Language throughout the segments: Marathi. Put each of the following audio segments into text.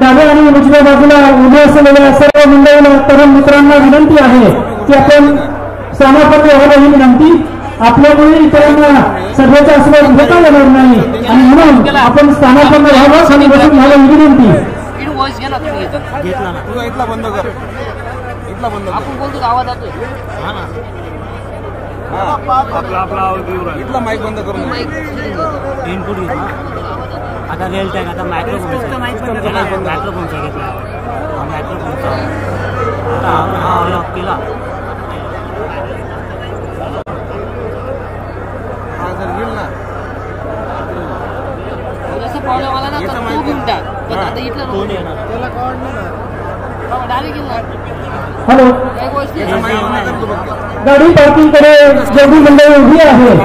डाव्या आणि उजव्या बाजूला उभे असलेल्या सर्व मंडळींना तरुण मित्रांना विनंती आहे की आपण समापन व्हावं ही विनंती. आपल्यामुळे इतरांना सभेचा आस्वाद घेता येणार नाही आणि म्हणून आपण समापन व्हावं आणि बसून घ्यावं ही विनंती. इथला बंद कर, इथला बंद कर. आपण बोलतो आवाज येतोय. हा ना, इथला माईक बंद करून इनपुट घे. आता रेल टॅग आता मायक्रोफोन घेतला, मायक्रोफोनचा घेतला, मायक्रोफोनचा आता लॉक केला. हा जर गेल ना जसं प्रॉब्लेम आला ना तर तो घेऊन टाक. पण आता इथला नको त्याला कॉर्ड नाही ना डायरेक्ट गेला. हॅलो, गाडी पार्किंगकडे जेवढी मंडळी उभी आहे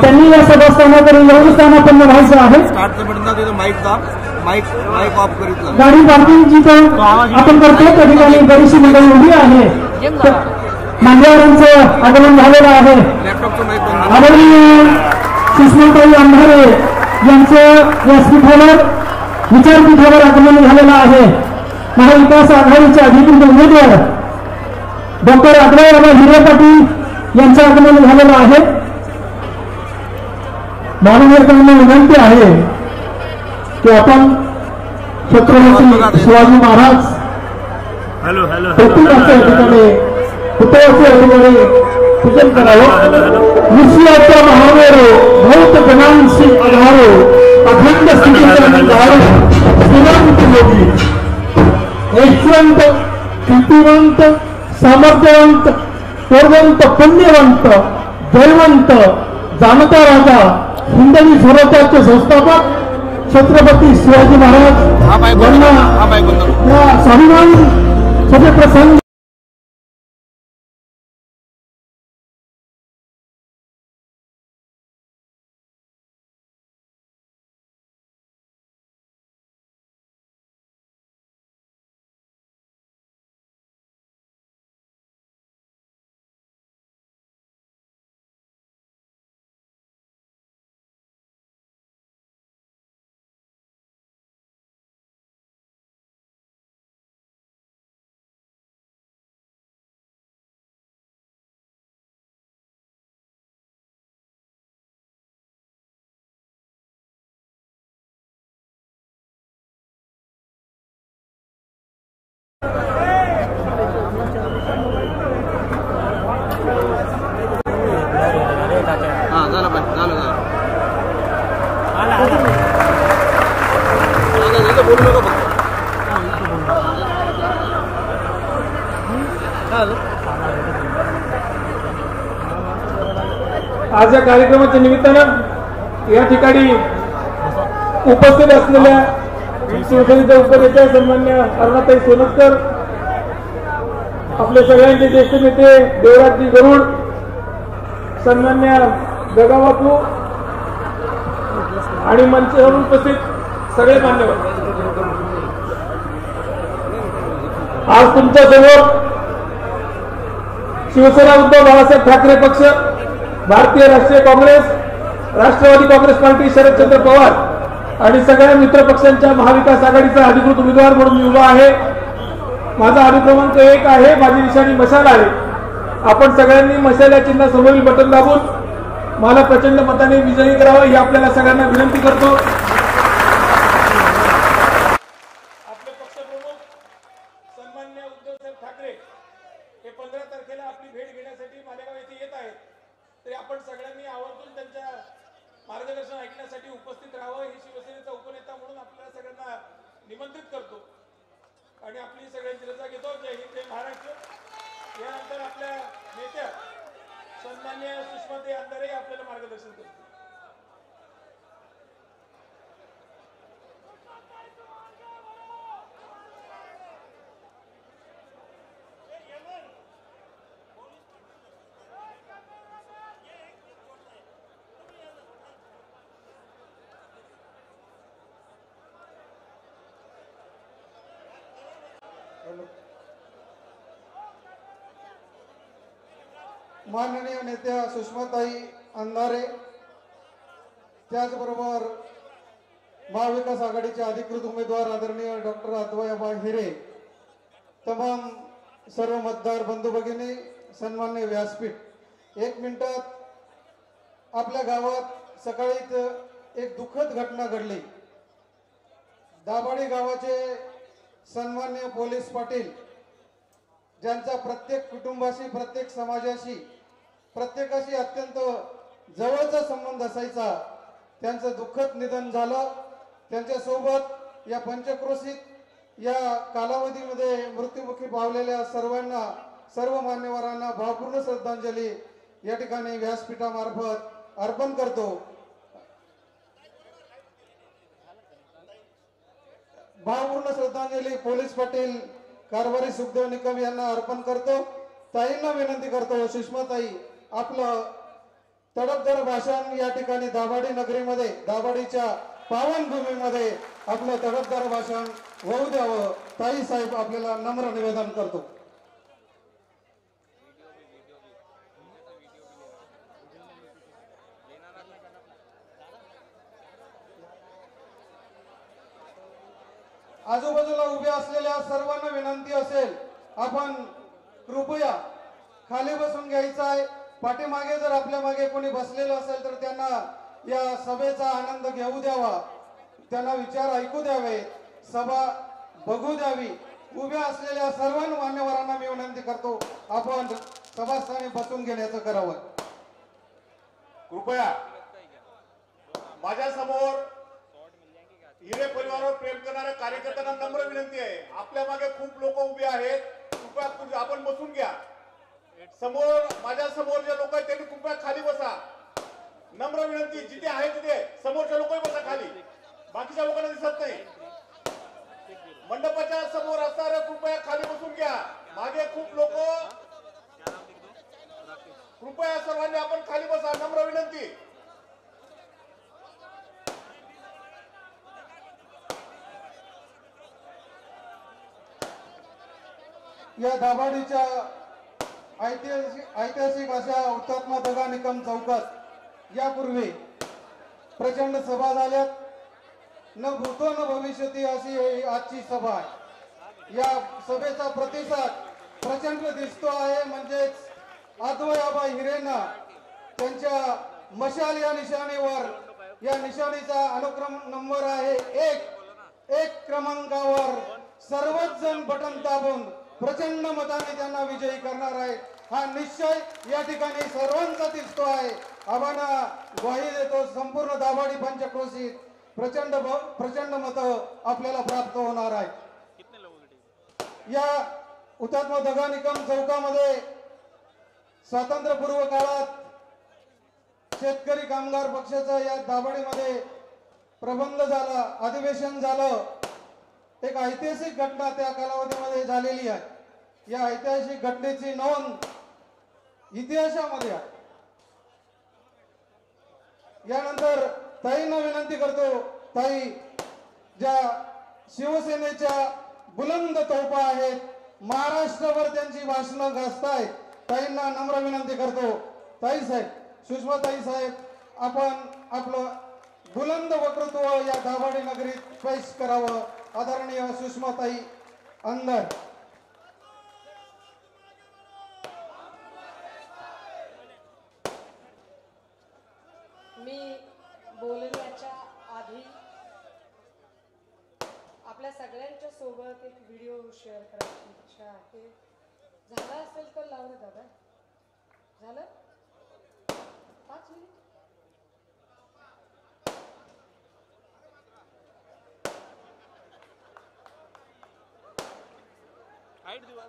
त्यांनी या सभास्थानाकडे येऊन स्थानापन्न व्हायचं आहे. गाडी पार्किंग जिथं आपण करतो त्या ठिकाणी बरीचशी मंडळी उभी आहे. मान्यवरांचं आगमन झालेलं आहे. आदरणीय सुषमाताई अंधारे यांचं व्यासपीठावर विचारपीठावर आगमन झालेलं आहे. महाविकास आघाडीचे अधिकृत उमेदवार डॉक्टर आदराबाबा हिरे पाटील यांचं आगमन झालेलं आहे. माननीयांना विनंती आहे की आपण छत्रपती शिवाजी महाराज प्रतिमाच्या ठिकाणी पुतळ्याच्या ठिकाणी पूजन करावं. विश्वाच्या महावेरो भौत गणांशी आधारो अखंड श्रीमंत योगी ऐश्वंत कीर्तिवंत सामर्थ्यवंत पूर्वंत पुण्यवंत जयवंत जाणता राजा हिंदवी स्वराज्याचे संस्थापक छत्रपती शिवाजी महाराज यांना स्वाभिमान सभेप्रसंग आज या कार्यक्रमाच्या निमित्तानं या ठिकाणी उपस्थित असलेल्या शिवसेनेचे उपनेते सन्मान्य अरुणाताई सोनटकर, आपले सगळ्यांचे ज्येष्ठ नेते देवराजजी गरुड, सन्मान्य गगाबापू आणि मंचावर उपस्थित सगळे मान्यवर, आज तुमच्यासमोर शिवसेना उद्धव बाळासाहेब ठाकरे पक्ष, भारतीय राष्ट्रीय काँग्रेस, राष्ट्रवादी काँग्रेस पार्टी, शरदचंद्र पवार आणि सगळ्या मित्र पक्षांच्या महाविकास आघाडीचा अधिकृत उमेदवार म्हणून मी उभा आहे. माझा अनुक्रमांक 1 आहे. माझी निशाणी मशाल आहे. आपण सगळ्यांनी मशाल या चिन्ह समोरील बटन दाबून मला प्रचंड मताने विजयी करावं ही आपल्याला सगळ्यांना विनंती करतो. आपले पक्षप्रमुख सन्माननीय उद्धवसाहेब ठाकरे हे 15 तारखेला आपली भेट घेण्यासाठी मालेगाव येथे येत आहेत. तरी आपण सगळ्यांनी आवर्जून त्यांच्या मार्गदर्शन ऐकण्यासाठी उपस्थित राहावं ही शिवसेनेचा उपनेता म्हणून आपल्याला सगळ्यांना निमंत्रित करतो आणि आपली सगळ्यांची रजा घेतो. जय हिंद, जय महाराष्ट्र. यानंतर आपल्या नेत्या सन्माननीय सुषमाताई अंधारे आपल्याला मार्गदर्शन करतील. माननीय नेत्या सुषमाताई अंधारे, त्याचबरोबर महाविकास आघाडीचे अधिकृत उमेदवार आदरणीय डॉक्टर अद्वैयाबा हिरे, तमाम सर्व मतदार बंधू भगिनी, सन्मान्य व्यासपीठ, 1 मिनिटात आपल्या गावात सकाळीच एक दुःखद घटना घडली। दाभाडी गावाचे सन्मान्य पोलीस पाटील, ज्यांचा प्रत्येक कुटुंबाशी, प्रत्येक समाजाशी, प्रत्येकाशी अत्यंत जवळचा संबंध असायचा, त्यांचं दुःखद निधन झालं। त्यांच्या सोबत या पंचक्रोशीत या कालावधीमध्ये मृत्युमुखी पावलेल्या सर्वांना, सर्व मान्यवरांना भावपूर्ण श्रद्धांजली या ठिकाणी व्यासपीठामार्फत अर्पण करतो। भावपूर्ण श्रद्धांजली पोलीस पाटील कारभारी सुखदेव निकम यांना अर्पण करतो। ताईंना विनंती करतो, सुषमाताई, आपलं तडफदार भाषण या ठिकाणी दाभाडी नगरीमध्ये, दाभाडीच्या पावनभूमीमध्ये आपलं तडफदार भाषण होऊ द्यावं। ताई साहेब, आपल्याला नम्र निवेदन करतो। आजूबाजूला उभे असलेल्या सर्वांना विनंती असेल, आपण कृपया खाली बसून घ्यायचं आहे। पाठीमागे जर आपल्या मागे कोणी बसलेलं असेल तर त्यांना या सभेचा आनंद घेऊ द्यावा, त्यांना विचार ऐकू द्यावे, सभा बघू द्यावी। उभ्या असलेल्या सर्व मान्यवरांना मी विनंती करतो, आपण सभास्थानी बसून घेण्याचं करावं। कृपया माझ्या समोर हिरे परिवारावर प्रेम करणाऱ्या कार्यकर्त्यांना नम्र विनंती आहे, आपल्या मागे खूप लोक उभे आहेत, कृपया आपण बसून घ्या। समोर, माझ्या समोर जे लोक आहेत त्यांनी कृपया खाली बसा। नम्र विनंती, जिथे आहे तिथे समोरच्या लोकही बसा खाली, बाकीच्या लोकांना दिसत नाही। मंडपाच्या समोर असणारे कृपया खाली बसून घ्या, मागे खूप लोक, कृपया सर्वांनी आपण खाली बसा, नम्र विनंती। या दाभाडीच्या ऐतिहासिक अशा हुतात्मा दगा निकम चौकात यापूर्वी प्रचंड सभा झाल्यात, न भूतो न भविष्यती अशी आजची सभा आहे। या सभेचा प्रतिसाद प्रचंड दिसतो आहे, म्हणजेच अद्वैयाबा हिरेंना त्यांच्या मशाल या निशाणीवर, या निशाणीचा अनुक्रम नंबर आहे 1 क्रमांकावर सर्वच जण बटन दाबून प्रचंड मताने त्यांना विजयी करणार आहे, हा निश्चय या ठिकाणी सर्वांचा दिसतो आहे। आम्हाला ग्वाही देतो, संपूर्ण दाभाडी पंचक्रोशीत प्रचंड मत आपल्याला प्राप्त होणार आहे। या हुतात्मा दगा निकम चौकामध्ये स्वातंत्र्यपूर्व काळात शेतकरी कामगार पक्षाचा या दाभाडीमध्ये प्रबंध झाला, अधिवेशन झालं। एक ऐतिहासिक घटना त्या कालावधीमध्ये झालेली आहे। या ऐतिहासिक घटनेची नोंद इतिहासामध्ये आहे। यानंतर ताईंना विनंती करतो, ताई ज्या शिवसेनेच्या बुलंद तोफा आहेत, महाराष्ट्रभर त्यांची भाषणं गाजतायत, ताईंना नम्र विनंती करतो, ताई साहेब, सुषमा ताई साहेब, आपण आपलं बुलंद वक्तृत्व या दाभाडी नगरीत पेश करावं। आदरणीय सुषमाताई अंदर। मी बोलण्याच्या आधी आपल्या सगळ्यांच्या सोबत एक व्हिडिओ शेअर करायची इच्छा आहे। झाला असेल तर लावून दादा, झालं 5 मिनिट। हाइट दिवा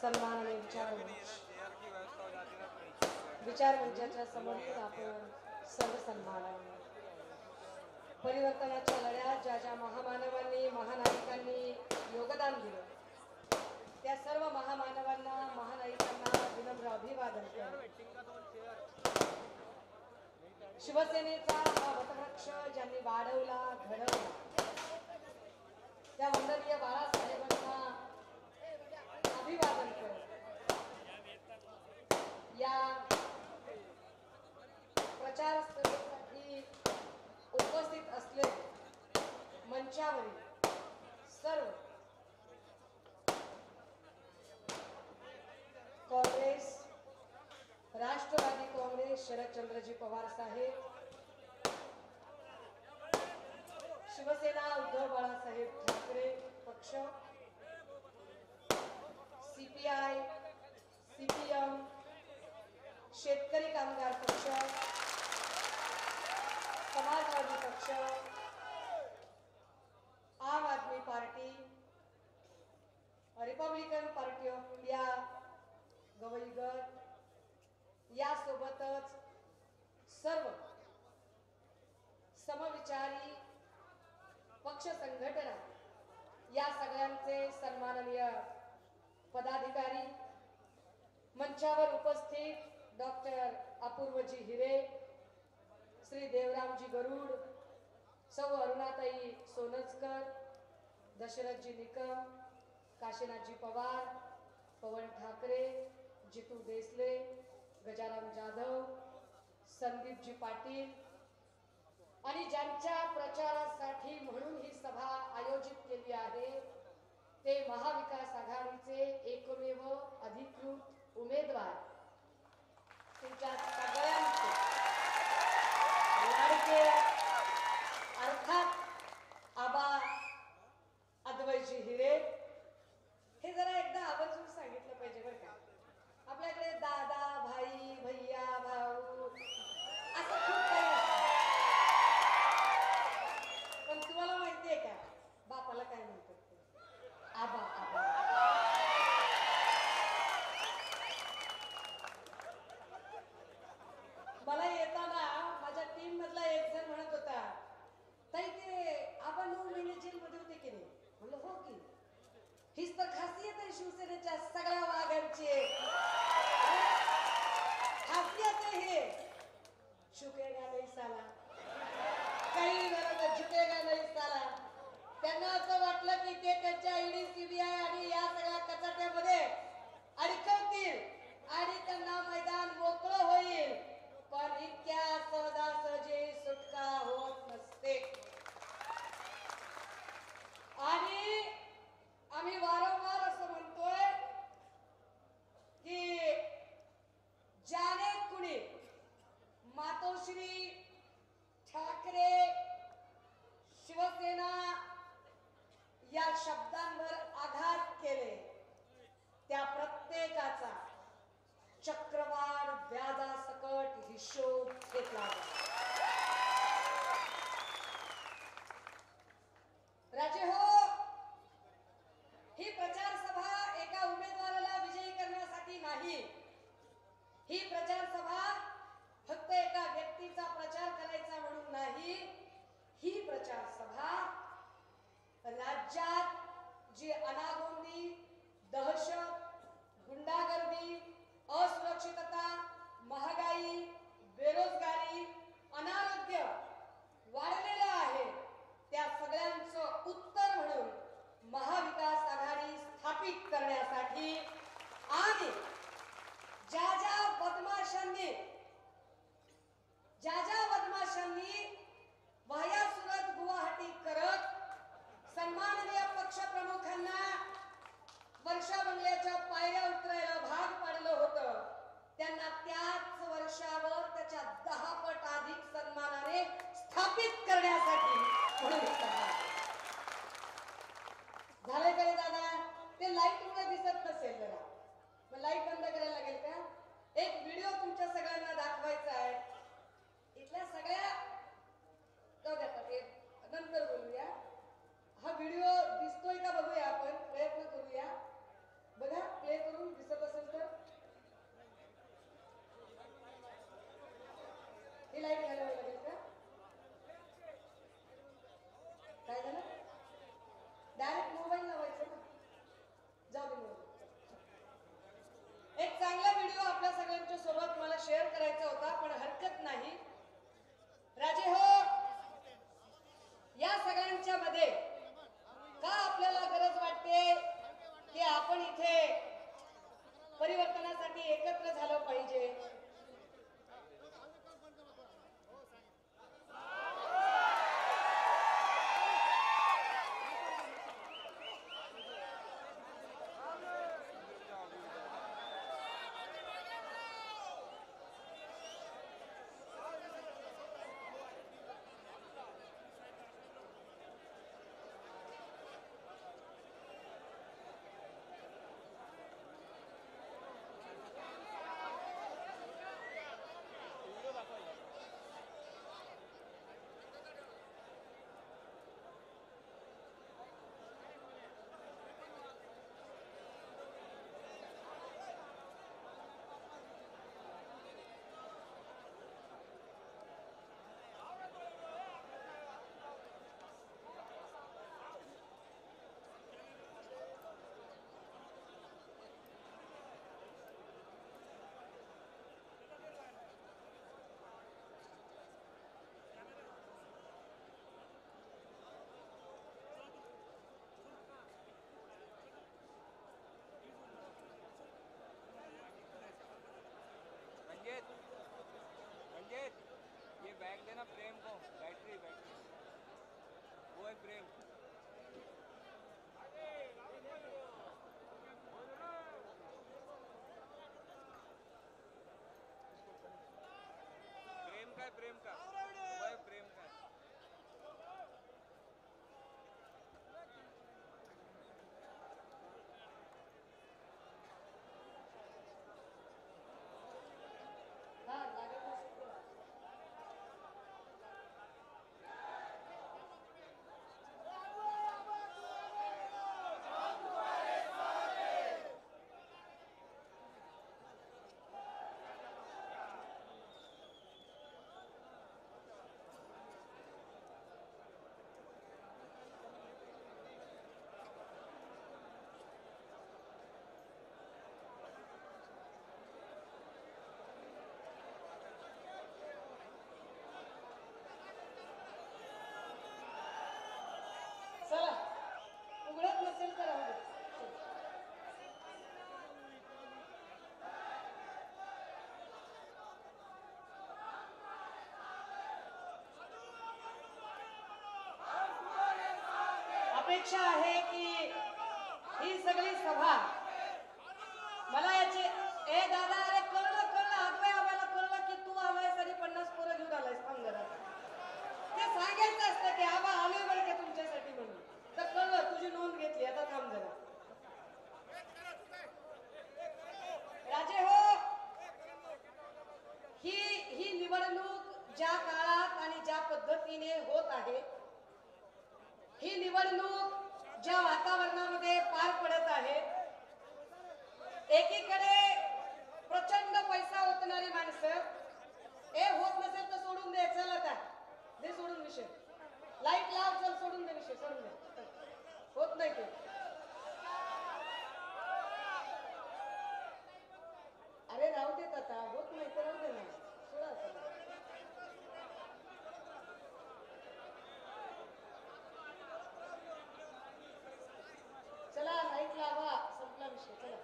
सन्मान आणि विचार मंचाच्या समर्पित आपण सर्व सन्मानाने परिवर्तनाच्या लढ्यात ज्या ज्या महामानवांनी महानायकांनी योगदान दिलं त्या सर्व महामानवांना महानायकांना विनम्र अभिवादन केलं. शिवसेनेचा हा वटवृक्ष ज्यांनी वाढवला घडवला त्या वंदनीय बाळासाहेबांना अभिवादन करत या प्रचार सभेसाठी उपस्थित असलेले मंचावरील सर्व काँग्रेस राष्ट्रवादी काँग्रेस शरदचंद्रजी पवार साहेब शिवसेना उद्धव बाळासाहेब ठाकरे पक्ष सीपीआय सीपीएम शेतकरी कामगार पक्ष समाजवादी पक्ष Aam Aadmi party Republican party of India Gavai गट यासोबतच सर्व समविचारी पक्ष संघटना या सगळ्यांचे सन्माननीय पदाधिकारी मंचावर उपस्थित डॉक्टर अपूर्वजी हिरे श्री देवरामजी गरुड सौ अरुणाताई सोनजकर दशरथजी निकम काशीनाथजी पवार पवन ठाकरे जितू देसले गजाराम जाधव संदीपजी पाटील आणि ज्यांच्या प्रचारासाठी म्हणून ही सभा आयोजित केली आहे ते महाविकास आघाडीचे एकमेव अधिकृत उमेदवार तुमच्या सगळ्यांचे लाडके अर्थात आबा अद्वैजी हिरे. हे जरा एकदा आवर्जून सांगितलं पाहिजे बरं का. आपल्याकडे दादा भाई भैया भाऊ असं खूप काही असतं. पण तुम्हाला माहितीये का बापाला काय म्हणतात ते? आबा आबा. मला येताना माझ्या टीम मधला एक जण म्हणत होता ताई ते आपण 9 महिने जेलमध्ये होते की नाही. म्हणलं हो की. हीच तर खासियत आहे शिवसेनेच्या सगळ्या वाघांची. खासियत आहे हे. झुकेगा नाही साला. काही वेळा झुकेगा नाही साला. त्यांना असं वाटलं की ते त्यांच्या ईडी सीबीआय आणि या सगळ्या कचाट्यामध्ये अडकवतील आणि त्यांना मैदान मोकळं होईल. पण इतक्या सहजासहजी सुटका होत नसते. आणि आम्ही वारंवार असं म्हणतोय की ज्याने कुणी मातोश्री ठाकरे शिवसेना या शब्दांवर आघात केले त्या प्रत्येकाचा चक्रवाढ व्याजासकट हिशोब घेतला. राजे हो, ही प्रचार सभा एका उमेदवाराला विजयी करण्यासाठी नाही. ही प्रचार सभा फक्त एका व्यक्तीचा प्रचार करायचा म्हणून नाही. ही प्रचार सभा राज्यात जी अनागोंदी दहशत गुंडागर्दी असुरक्षितता महागाई बेरोजगारी अनारोग्य वाढलेलं आहे त्या सगळ्यांचं उत्तर म्हणून महाविकास आघाडी स्थापित करण्यासाठी आणि ज्या ज्या बदमाशांनी वाह्यासुरत गुवाहाटी करत सन्माननीय पक्षप्रमुखांना वर्षा बंगल्याच्या पायऱ्या उतरायला भाग पाडलं होतं त्यांना त्याच वर्षावर त्याच्या 10 पट ना प्रेम को बैटरी वो है प्रेम प्रेम का वो है प्रेम का चला उघडत नसेल तर राहू दे. अपेक्षा आहे की ही सगळी सभा मला याची ए दादा अरे कळलं हातवाय आम्हाला कळलं की तू आलायस आणि 50 पोरं घेऊन आलायस थांब जरा ते सांगायचं असतं की आबा आलोय बरं का तुमच्यासाठी म्हणून तर कळलं तुझी नोंद घेतली आता थांब जरा राजे हो ही निवडणूक ज्या काळात आणि ज्या पद्धतीने होत आहे ही निवडणूक ज्या वातावरणामध्ये पार पडत आहे एकीकडे प्रचंड पैसा ओतणारी माणसं होत नसेल तर सोडून दे चल आता दे सोडून विषय लाईट लाव चल सोडून दे विषय सोडून दे होत नाही ते अरे राहू देत आता होत नाही तर राहू दे ना सोडा चला लाईट लावा संपला विषय चला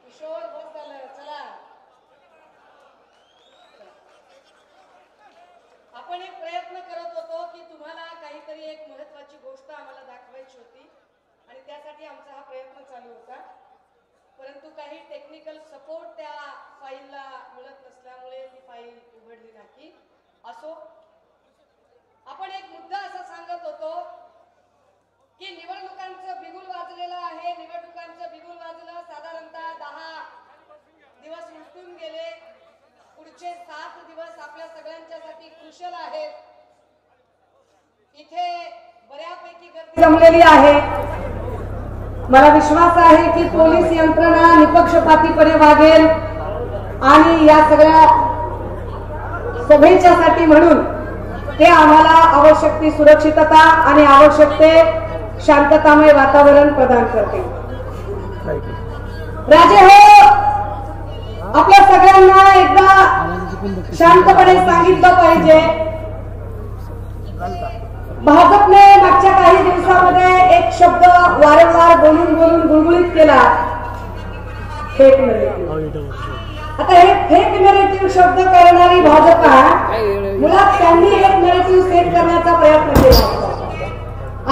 किशोर बस झालं चला आपण एक प्रयत्न करत होतो की तुम्हाला काहीतरी एक महत्वाची गोष्ट आम्हाला दाखवायची होती आणि त्यासाठी आमचा हा प्रयत्न चालू होता परंतु काही टेक्निकल सपोर्ट त्या फाईलला मिळत नसल्यामुळे ती फाईल उघडली नाही असो आपण एक मुद्दा असा सांगत होतो की निवडणुकांचं बिगुल वाजलेलं आहे निवडणुकांचं बिगुल वाजलं साधारणतः 10 दिवस उलटून गेले पुढचे 7 दिवस आपल्या सगळ्यांच्यासाठी क्रुशल आहेत इथे बऱ्यापैकी गर्दी जमलेली आहे मला विश्वास आहे की पोलीस यंत्रणा निपक्षपातीपणे वागेल आणि या सगळ्या सभेच्यासाठी म्हणून ते आम्हाला आवश्यक ती सुरक्षितता आणि आवश्यक ते शांततामय वातावरण प्रदान करते राजे हो आपल्या सगळ्यांना एकदा शांतपणे सांगितलं पाहिजे भाजपने मागच्या काही दिवसामध्ये एक शब्द वारंवार बोलून गुळगुळीत केला फेक नरेटिव्ह आता हे फेक नरेटिव्ह शब्द करणारी भाजपा मुळात त्यांनी एक नरेटिव्ह सेट करण्याचा प्रयत्न केला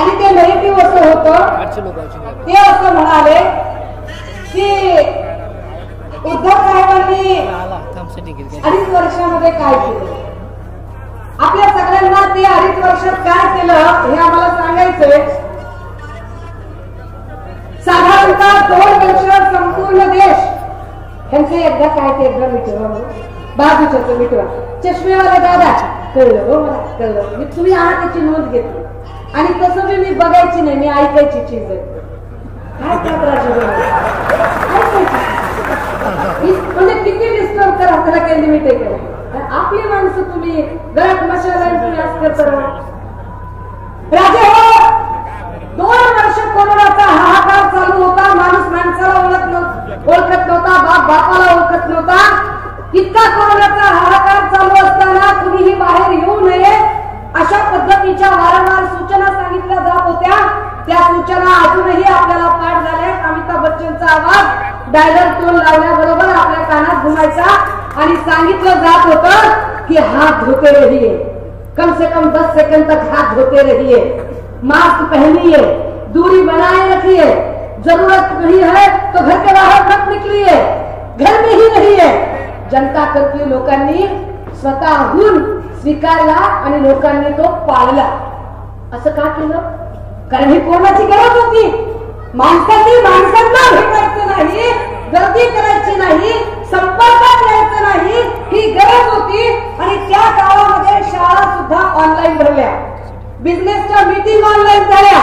आणि ते नरेटिव्ह असं होतं ते असं म्हणाले की उद्धव साहेबांनी 2.5 वर्षामध्ये काय केलं आपल्या सगळ्यांना ते 2.5 वर्षात काय केलं हे आम्हाला सांगायचंय साधारणतः 2 वर्ष संपूर्ण देश यांचं एकदा काय ते एकदा मिटवा बाजूच्या मिटवा चष्मेवाला दादा कळलं हो मला कळलं मी तुम्ही आहात त्याची नोंद घेतली आणि तसं मी बघायची नाही मी ऐकायची चीज आहे काय म्हणजे किती डिस्टर्ब करा त्याला काही लिमिट आहे का आपली माणसं तुम्ही गळ्यात मशाला तुम्ही असं करा राजे हो 2 वर्ष कोरोनाचा हाहाकार चालू होता माणूस माणसाला ओळखत नव्हता बाप बापाला ओळखत नव्हता इतका कोरोनाचा हाहाकार चालू असताना कुणीही बाहेर येऊ नये अशा पद्धतीच्या वारंवार सूचना सांगितल्या जात होत्या त्या सूचना अजूनही आपल्याला पाठ झाल्या अमिताभ बच्चन डायलर टोन लावल्याबरोबर आपल्या कानात घुमायचा आणि सांगितलं जात होतं की हाथ धोते रहिए, कम से कम 10 सेकंड तक हाथ धोते रहिए, मास्क पहनिए, दूरी बनाए रखिए, जरूरत नहीं है तो घर के बाहर मत निकलिए, घर में ही रहिए. जनता कर्फ्यू लोकांनी स्वतःहून स्वीकारला आणि लोकांनी तो पाळला. असं का केलं? कारण ही कोरोनाची गरज होती. माणसांना भेटायचं नाही, गर्दी करायची नाही, संपर्कात यायचं नाही, ही गरज होती. आणि त्या काळामध्ये शाळा सुद्धा ऑनलाईन भरल्या, बिझनेसच्या मीटिंग ऑनलाईन झाल्या,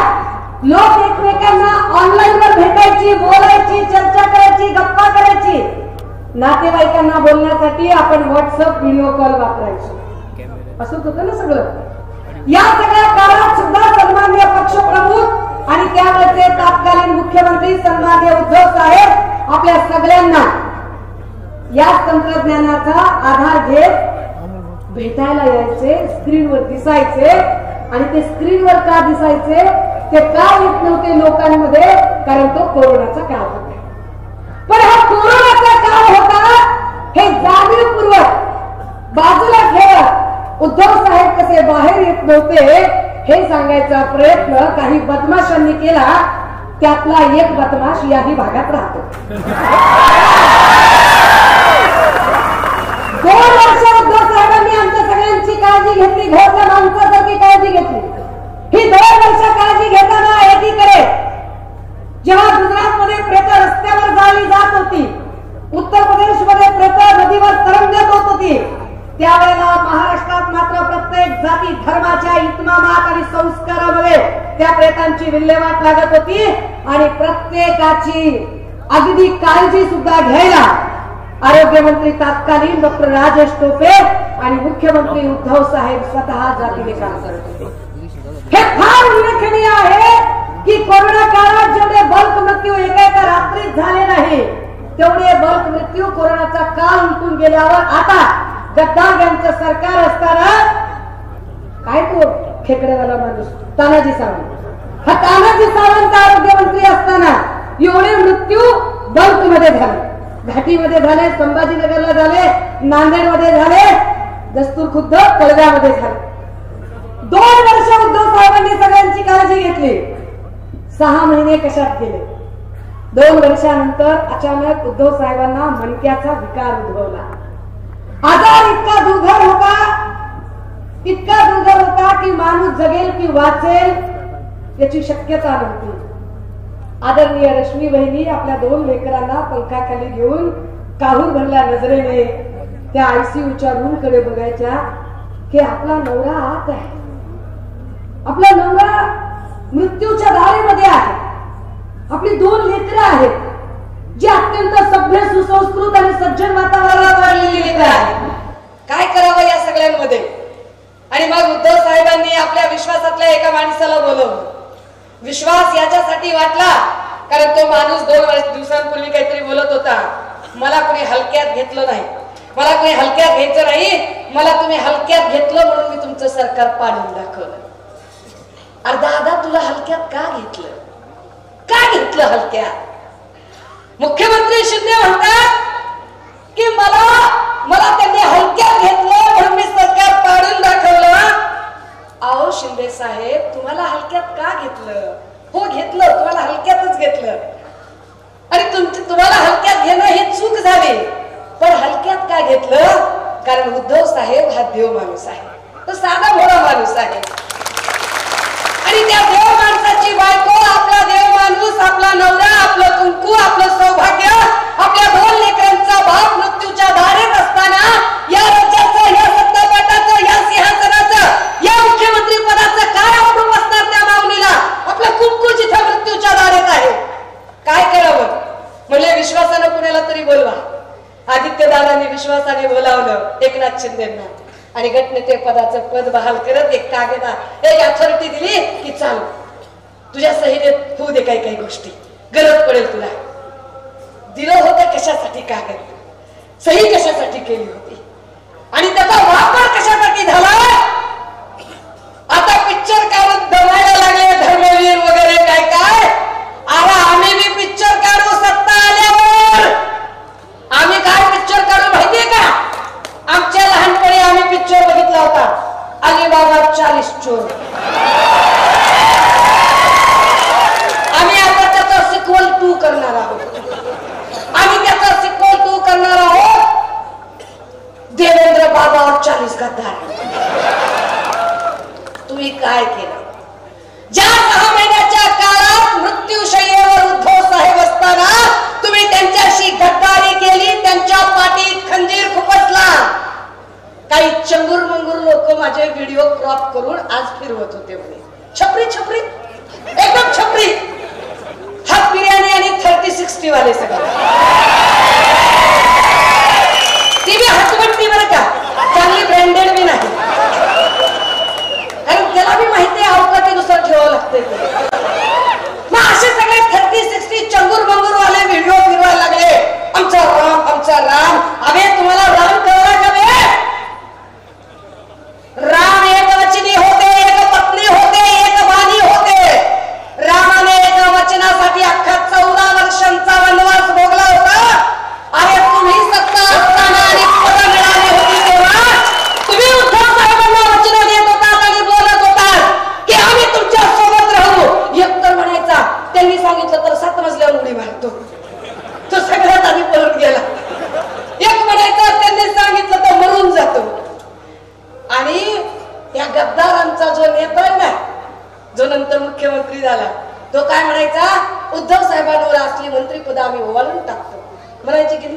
लोक एकमेकांना ऑनलाईन वर भेटायची, बोलायची, चर्चा करायची, गप्पा करायची. नातेवाईकांना बोलण्यासाठी आपण व्हॉट्सअप व्हिडिओ कॉल वापरायचो. असं होतं ना सगळं. या सगळ्या काळात सुद्धा सन्माननीय पक्षप्रमुख आणि त्यावेळेचे तत्कालीन मुख्यमंत्री सन्माननीय उद्धव साहेब आपल्या सगळ्यांना या तंत्रज्ञानाचा आधार घेत भेटायला यायचे, स्क्रीनवर दिसायचे. आणि ते स्क्रीनवर का दिसायचे, ते का येत नव्हते लोकांमध्ये? कारण तो कोरोनाचा काळ होता. पण हा कोरोनाचा काळ होता हे जाणीवपूर्वक बाजूला ठेवत उद्धव साहेब कसे बाहेर येत नव्हते हे सांगायचा प्रयत्न काही बदमाशांनी केला. त्यातला एक बदमाश याही भागात राहतो. 2 वर्ष उद्धव साहेबांनी आमच्या सगळ्यांची काळजी घेतली, घरच्या माणसासारखी काळजी घेतली. ही 2 वर्ष काळजी घेताना एकीकडे जेव्हा गुजरातमध्ये प्रेतं रस्त्यावर जाळली जात होती, उत्तर प्रदेशमध्ये प्रेतं नदीवर तरंगत होत होती, त्यावेळेला महाराष्ट्रात मात्र प्रत्येक जाती धर्माच्या इतमामात आणि संस्कारामध्ये त्या प्रेतांची विल्हेवाट लागत होती. आणि प्रत्येकाची अगदी काळजी सुद्धा घ्यायला आरोग्यमंत्री तत्कालीन डॉक्टर राजेश टोपे आणि मुख्यमंत्री उद्धव साहेब स्वतः जातीने काम करत होते. हे फार उल्लेखनीय आहे की कोरोना काळात जेवढे बल्क मृत्यू एका रात्रीत झाले नाही, तेवढे बल्क मृत्यू कोरोनाचा काळ उलटून गेल्यावर आता गद्दार यांचं सरकार असताना, काय तो खेकडेवाला माणूस तानाजी सावंत, हा तानाजी सावंत आरोग्यमंत्री असताना एवढे मृत्यू बल्क मध्ये झाले. घाटीमध्ये झाले, संभाजीनगरला झाले, नांदेडमध्ये झाले, दस्तूरखुद्द कळव्यामध्ये झाले. 2 वर्ष उद्धव साहेबांनी सगळ्यांची काळजी घेतली. 6 महिने कशात गेले? 2 वर्षानंतर अचानक उद्धव साहेबांना मणक्याचा विकार उद्भवला. आजार इतका दुर्धर होता की माणूस जगेल की वाचेल याची शक्यता नव्हती. आदरणीय रश्मी बहिणी आपल्या 2 लेकरांना पंखाखाली घेऊन काहूर भरल्या नजरेने त्या आयसीयूच्या रूम कडे बघायच्या की आपला नवरा आत आहे, आपला नवरा मृत्यूच्या दारीमध्ये आहे, आपली 2 लेकरं आहेत जी अत्यंत सभ्य, सुसंस्कृत आणि सज्जन वातावरणात वाढलेली लेकरं आहेत. काय करावं या सगळ्यांमध्ये? आणि मग उद्धव साहेबांनी आपल्या विश्वासातल्या एका माणसाला बोलवलं. विश्वास याच्यासाठी वाटला कारण तो माणूस 2 दिवसांपूर्वी काहीतरी बोलत होता, मला कोणी हलक्यात घेतलं नाही, मला कोणी हलक्यात घ्यायचं नाही, मला तुम्ही हलक्यात घेतलं म्हणून मी तुमचं सरकार पाडून दाखवलं. अरे दादा, तुला हलक्यात का घेतलं? का घेतलं हलक्यात? मुख्यमंत्री शिंदे म्हणतात की मला त्यांनी हलक्यात घेतलं म्हणून मी सरकार पाडून दाखवलं. अहो शिंदे साहेब, तुम्हाला हलक्यात का घेतलं? हो घेतलं, तुम्हाला हलक्यातच घेतलं. आणि तुम्हाला हलक्यात घेणं ही चूक झाली. पण हलक्यात का घेतलं? कारण उद्धव साहेब हा देव माणूस आहे, तो साधा भोळा माणूस आहे. आणि त्या देव माणसाची बायको, आपला देव माणूस, आपला नवरा, आपलं कुंकू, आपलं सौभाग्य, आपल्या 2 लेकरांचा बाप मृत्यूच्या दारेत असताना या राज्याचं, या सत्तापाटाचं, या सिंहासनाचं, या मुख्यमंत्री पदाचं काय अवडून बसणार त्या माऊलीला? आपलं कुंकू जिथं मृत्यूच्या दारेत आहे. काय करावं? म्हणजे विश्वासानं कुणाला तरी बोलवा. आदित्यदादांनी विश्वासाने बोलावलं एकनाथ शिंदेंना आणि गटनेते पदाचं पद बहाल करत एक कागदात एक अथॉरिटी दिली की चालू, तुझ्या सहीने होऊ दे काही गोष्टी, गरज पडेल तुला. दिलं होतं कशासाठी कागद, सही कशासाठी केली होती आणि त्याचा वापर कशासाठी झाला? आता पिक्चर काढून दमायला लागले धर्मवीर वगैरे काय. अरे आम्ही बी पिक्चर काढू सत्ता आल्यावर. 360 वाले सगळे. ती बी हटवटती बरं का, चांगली ब्रँडेड बी नाही, कारण त्याला बी माहिती आहे अवकातीनुसार ठेवावं लागतंय. मग असे सगळे 30-60 चंगूर बंगूर वाले व्हिडिओ फिरवायला लागले, आमचा राम आमचा राम. अबे तुम्हाला राम कळला का बे? राम एक वचनी होते, एक पत्नी होते, एक बाणी होते. रामाने एका वचनासाठी अख्खा 14 वर्षांचा वनवास भोगला होता. अरे तुम्ही सत्ता असताना आणि पद मिळाली होती तेव्हा तुम्ही उद्धव साहेबांना वचन देत होतात आणि बोलत होतात की आम्ही तुमच्या सोबत राहू. एकतर म्हणायचा त्यांनी सांगितलं तर 7 मजल्यावर उडी मारतो, तो सगळ्यात आधी पळून गेला. एक म्हणायचा त्यांनी सांगितलं तर मरून जातो. आणि या गद्दारांचा जो नेता आहे ना, जो नंतर मुख्यमंत्री झाला, तो काय म्हणायचा, उद्धव साहेबांवर असली मंत्रीपद आम्ही ओवाळून टाकतो. म्हणायचे की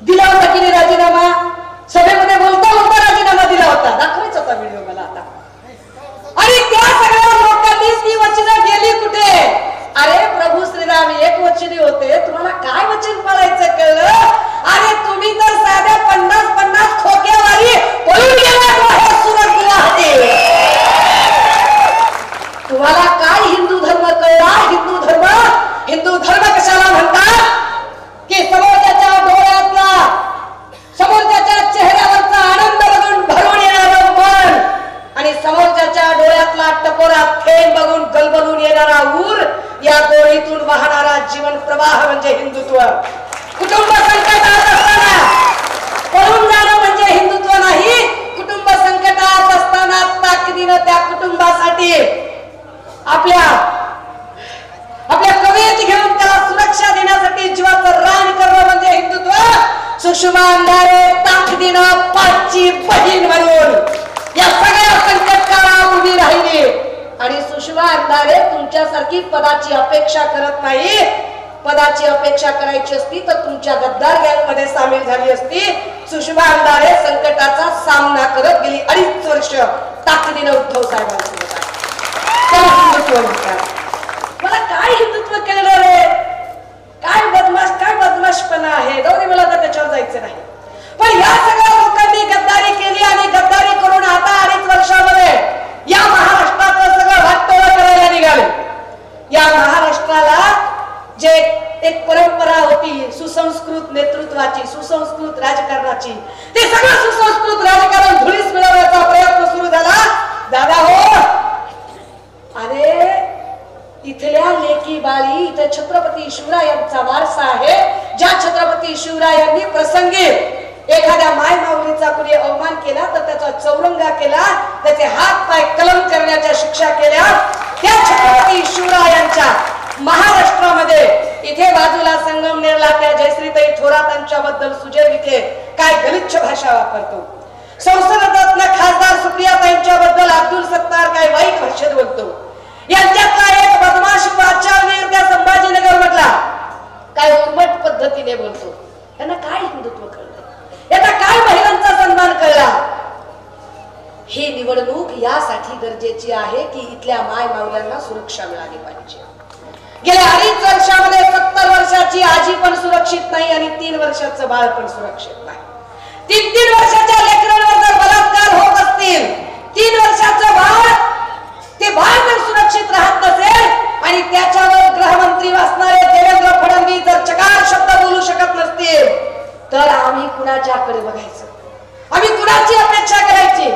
दिला होता की नाही राजीनामा? सभेमध्ये बोलता बोलता राजीनामा दिला होता, दाखवायचा होता व्हिडिओ मला आता. आणि त्या सगळ्या लोकांनी ती वचनं गेली कुठे? अरे प्रभू श्रीराम एक वचनी होते, तुम्हाला काय वचन पाळायचं कळलं? अरे तुम्ही तर साध्या 50-50 खोक्यावारी पळून गेला सुरत गुवाहाटी. तुम्हाला काय हिंदू धर्म कळला? हिंदू धर्म कशाला म्हणतात की समोरच्या डोळ्यातला, समोरच्या चेहऱ्यावरचा आनंद बघून भरून येणारं मन आणि समोरच्या डोळ्यातला टपोरा थेंब बघून गलबलून येणारा ऊर, या दोन्हीतून वाहणारा जीवन प्रवाह म्हणजे हिंदुत्व. कुटुंब संकटात असताना पळून जाणं म्हणजे हिंदुत्व नाही. कुटुंब संकटात असताना ताकदीनं त्या कुटुंबासाठी आपल्या कवयित घेऊन त्याला सुरक्षा देण्यासाठी जीवाचं रान करणं म्हणजे हिंदुत्व. सुषमा अंधारे ताकदीनं 5ची बहीण म्हणून या सगळ्या संकट काळात उभी राहिली. आणि सुषमा अंधारे तुमच्यासारखी पदाची अपेक्षा करत नाही. पदाची अपेक्षा करायची असती तर तुमच्या गद्दार गँगमध्ये सामील झाली असती. सुषमा अंधारे संकटाचा सामना करत गेली 2.5 वर्ष ताकदीनं उद्धव साहेबांसोबत. त्याला हिंदुत्व म्हणतात. मला काय हिंदुत्व कळलं रे? काय बदमाशपणा आहे. जाऊ दे, मला आता त्याच्यावर जायचं नाही. पण या सगळ्या लोकांनी गद्दारी केली आणि गद्दारी करून आता 2.5 वर्षामध्ये या महाराष्ट्राचं सगळं वाटोळं करायला निघाले. या महाराष्ट्राला जे एक परंपरा होती सुसंस्कृत नेतृत्वाची, सुसंस्कृत राजकारणाची, ते सगळं सुसंस्कृत राजकारण धुळीस मिळवण्याचा प्रयत्न सुरू झाला. दादा हो, अरे इथल्या लेकी बाळी, इथे छत्रपती शिवरायांचा वारसा आहे. ज्या छत्रपती शिवरायांनी प्रसंगी एखाद्या माय माऊलीचा कुणी अवमान केला तर त्याचा चौरंगा केला, त्याचे हात पाय कलम करण्याच्या शिक्षा केल्या. त्या छत्रपती शिवरायांच्या महाराष्ट्रामध्ये इथे बाजूला संगमनेरला त्या जयश्रीताई थोरातांच्याबद्दल सुजय विखे काय गलिच्छ भाषा वापरतो. संसदरत्न खासदार सुप्रियाताईंच्याबद्दल अब्दुल सत्तार काय वाईट भाषेत बोलतो. यांच्यातला एक बदमाश वाचारवीर त्या संभाजीनगर मधला काय उर्मट पद्धतीने बोलतो. यांना काय हिंदुत्व कळलं? यांना काय महिलांचा सन्मान कळला? ही निवडणूक यासाठी गरजेची आहे की इथल्या माय माऊल्यांना सुरक्षा मिळाली पाहिजे. गेल्या 2.5 वर्षामध्ये 70 वर्षाची आजी पण सुरक्षित नाही आणि 3 वर्षाचं बाळ पण सुरक्षित नाही. 3 वर्षाच्या लेकरांवर जर बलात्कार होत असतील, 3 वर्षाचं बाळ, ते बाळ जर सुरक्षित राहत नसेल आणि त्याच्यावर गृहमंत्री असणारे देवेंद्र फडणवीस जर चकार शब्द बोलू शकत नसतील तर आम्ही कुणाच्याकडे बघायचं? आम्ही कुणाची अपेक्षा करायची?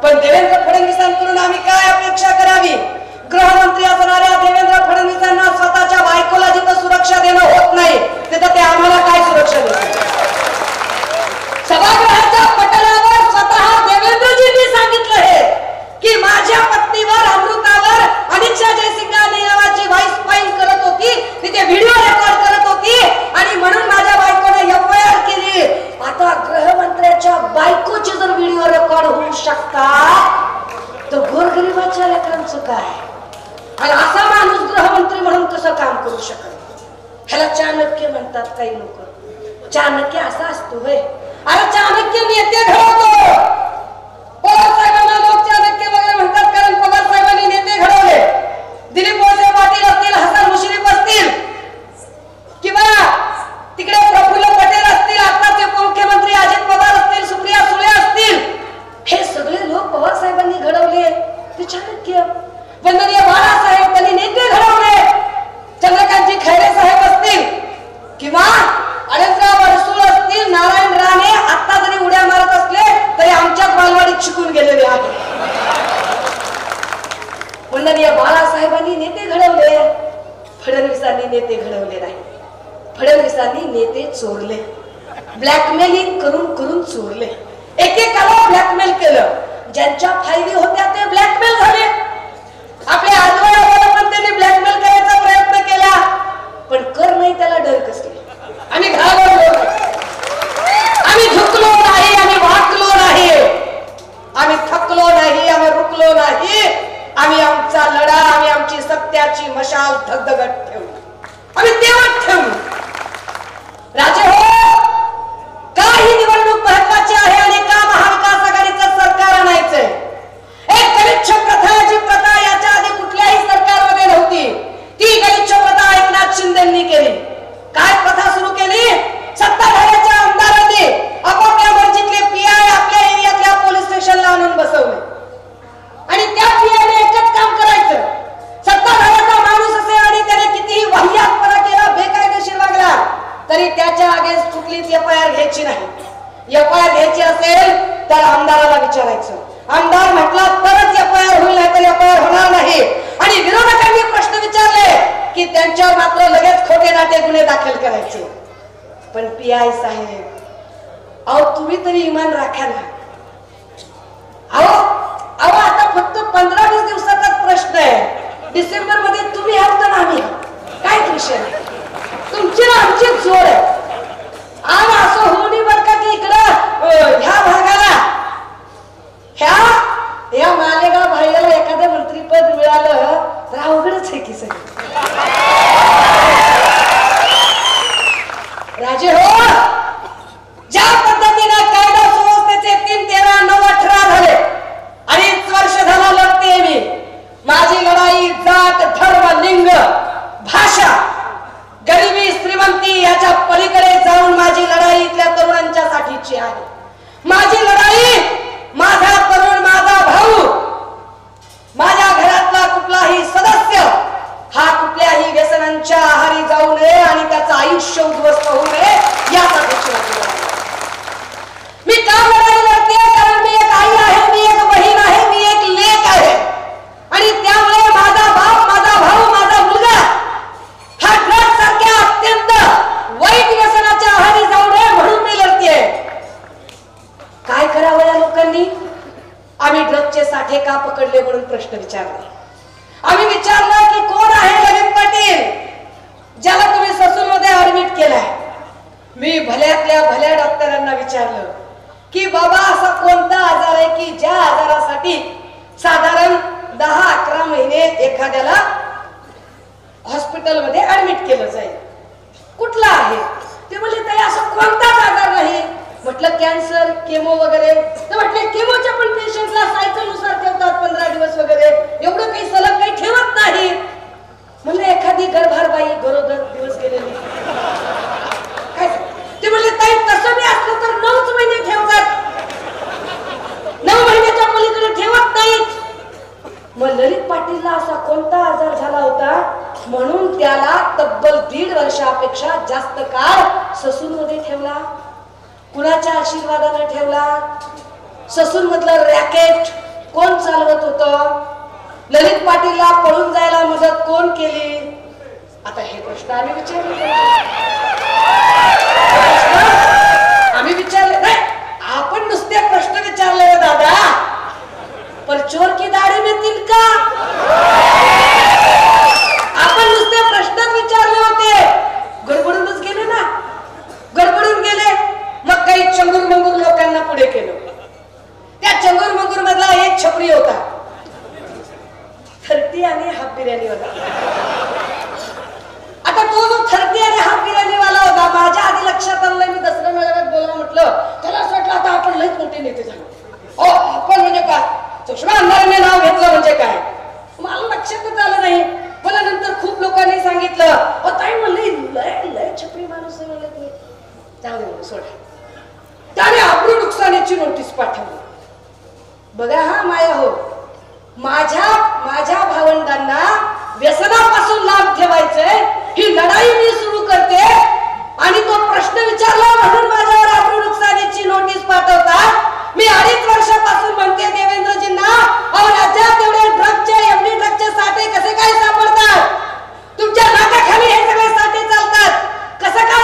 पण देवेंद्र फडणवीसांकडून आम्ही काय अपेक्षा करावी? गृहमंत्री असणाऱ्या देवेंद्र फडणवीसांना स्वतःच्या बायकोला जिथं सुरक्षा देणं होत नाही तिथं ते आम्हाला काय सुरक्षा देतात? सभागृहाच्या पटलावर स्वतः देवेंद्रजींनी सांगितलं आहे की माझ्या पत्नीवर, अमृतावर अनिक्षा जयसिंगा नावाची व्हॉइस फाईल करत होती, तिथे व्हिडिओ रेकॉर्ड करत होती आणि म्हणून माझ्या बायकोने एफआयआर केली. आता गृहमंत्र्याच्या बायकोची जर व्हिडिओ रेकॉर्ड होऊ शकतात तर गोरगरिबाच्या लेकरांचं काय? आणि असा माणूस गृहमंत्री म्हणून कसं काम करू शकत? ह्याला चाणक्य म्हणतात काही लोक. चाणक्य असा असतो होय? अरे चाणक्य नेते घडवतो. पवार साहेबांना लोक चाणक्य वगैरे म्हणतात कारण पवार साहेबांनी नेते घडवले. दिलीप वळसे पाटील असतील, हसन मुश्रीफ असतील किंवा फडणवीसांनी नेते चोरले, ब्लॅकमेलिंग करून करून चोरले, एकेकाला ब्लॅकमेल केलं, ज्यांच्या फायली होत्या ते ब्लॅकमेल झाले. आपल्या आजोबाला पण त्यांनी ब्लॅकमेल करायचा प्रयत्न केला, पण कर नाही त्याला डर कसले. आम्ही घाबरलो, आम्ही झुकलो नाही, आम्ही वाकलो नाही, आम्ही थकलो नाही, आम्ही रुकलो नाही. आम्ही आमचा लढा, आम्ही आमची सत्याची मशाल धगधगत ठेवू, आम्ही तेवढ ठेवू. राजे हो, का ही निवडणूक महत्वाची आहे आणि का महाविकास आघाडीचं सरकार आणायचंय? एक गलिच्छ प्रथा, जी प्रथा याच्या आधी कुठल्याही सरकारमध्ये नव्हती, ती गलिच्छ प्रथा एकनाथ शिंदेंनी केली. काय प्रथा सुरू केली? सत्ताधाऱ्याच्या आमदारांनी आपापल्या मर्जीतले पीआय आपल्या एरियातल्या पोलीस स्टेशनला आणून बसवले आणि त्या पीआयने एकच काम करायचं, सत्ताधाऱ्याचा माणूस असे आणि त्याने कितीही वाह्यातपणा केला, बेकायदेशीर वागला, तरी त्याच्या अगेन्स्ट कुठलीच एफआयआर घ्यायची नाही. एफआयआर घ्यायची असेल तर आमदाराला विचारायचं, आमदार म्हटला तरच एफआयआर होईल, नाही तर एफआयआर होणार नाही. आणि विरोधकांनी प्रश्न विचारले की त्यांच्यावर मात्र लगेच खोटे नाटे गुन्हे दाखल करायचे. पण पीआय साहेब, अहो तुम्ही तरी इमान राखा ना. अहो आता फक्त 15-20 दिवसाचाच प्रश्न आहे. डिसेंबर मध्ये तुम्ही आहात तर आम्ही काय विषय नाही, तुमची ना आमची जोड आहे. आणि असं होऊ नये बरं का की इकडं ह्या भागाला ह्या मालेगाव भाईला एखादं मंत्रीपद मिळालं तर अवघडच आहे की सगळं. राजे हो, ज्या पद्धतीने कायदा सुव्यवस्थेचे 3, 13, 9, 18 झाले, 2.5 वर्ष झाला लढते मी. माझी लढाई जात, धर्म, लिंग, भाषा, गरिबी, श्रीमंती याच्या पलीकडे जाऊन माझी लढाई इथल्या तरुणांच्या साठीची आहे. माझी लढाई माझा तरुण, माझा भाऊ, माझ्या घरातला कुठलाही सदस्य हा कुठल्याही व्यसनांच्या आहारी जाऊ नये आणि त्याचं आयुष्य उद्ध्वस्त होऊ नये यासाठी मी का लढाई लढते? कारण मी एक आई आहे, मी एक बहीण आहे, मी एक लेक आहे आणि त्यामुळे माझा बाप, माझा भाऊ, माझा मुलगा हा ड्रग्ज सारख्या अत्यंत वाईट व्यसनाच्या आहारी जाऊ नये म्हणून मी लढते. काय करावं या लोकांनी? आम्ही ड्रग्जचे साठे का पकडले म्हणून प्रश्न विचारला. आम्ही विचारलं की कोण आहे ललित पाटील, ज्याला तुम्ही ससूनमध्ये ऍडमिट केलाय. मी भल्यातल्या भल्या डॉक्टरांना विचारलं की बाबा असा कोणता आजार आहे की ज्या आजारासाठी साधारण 10-11 महिने एखाद्याला हॉस्पिटलमध्ये ऍडमिट केलं जाईल, कुठला आहे? ते म्हणले ताई असा कोणताच आजार नाही. म्हटलं कॅन्सर, केमो वगैरे? तर म्हटले केमोच्या पण पेशंटला सायकल नुसार ठेवतात 15 दिवस वगैरे, एवढं काही सलग काही ठेवत नाही. म्हणलं एखादी गर्भार बाई गरोदर दिवस गेलेली काय? ते म्हणले ताई तसं बी असलं तर 9 महिने ठेवतात, 9 महिन्याच्या पलीकडे ठेवत नाहीत. मग ललित पाटीलला असा कोणता आजार झाला होता म्हणून त्याला तब्बल 1.5 वर्षापेक्षा जास्त काळ ससून मध्ये ठेवला? कुणाच्या आशीर्वादाने ठेवला? ससून मधलं रॅकेट कोण चालवत होतं? ललित पाटीलला पळून जायला मदत कोण केली? आता हे प्रश्न आम्ही विचारले. आम्ही विचारले नाही, आपण नुसते प्रश्न विचारले दादा, पर चोर की दाढी में तिनका. आपण नुसते प्रश्नच विचारले होते, गडबडूनच गेले ना, गडबडून गेले. मग काही चंगूर मंगूर लोकांना पुढे केलं. त्या चंगूर मंगूर मधला एक छपरी होता, 30 आणि हाफ बिर्याणी होता. आता तो जो 30 आणि हाफ बिर्याणी वाला होता, माझ्या आधी लक्षात आलं. मी दसऱ्या मेळाव्यात बोलवा म्हटलं, त्याला असं वाटलं आता आपण लईच मोठे नेते झालो. आपण म्हणजे काय, सुषमा अंधारेने नाव घेतलं म्हणजे काय, मला लक्षातच आलं नाही. मला नंतर खूप लोकांनी सांगितलं, ताई म्हणलं लय छपरी माणूस आहे म्हणलं तुम्ही. चांगले म्हणून सोडा. त्याने अब्रू नुकसानीची नोटीस पाठवली. बघा हा माया हो, माझ्या भावंडांना व्यसनापासून लांब ठेवायचंय ही लढाई मी सुरू करते आणि तो प्रश्न विचारला म्हणून माझ्यावर अब्रू नुकसानीची नोटीस पाठवतात. मी 2.5 वर्षापासून म्हणते देवेंद्रजींना, अहो राज्यात एवढे ड्रग्जचे, एमडी ड्रग्जचे साठे कसे काय सापडतात? तुमच्या नाकाखाली हे सगळे साठे चालतात, कसं काय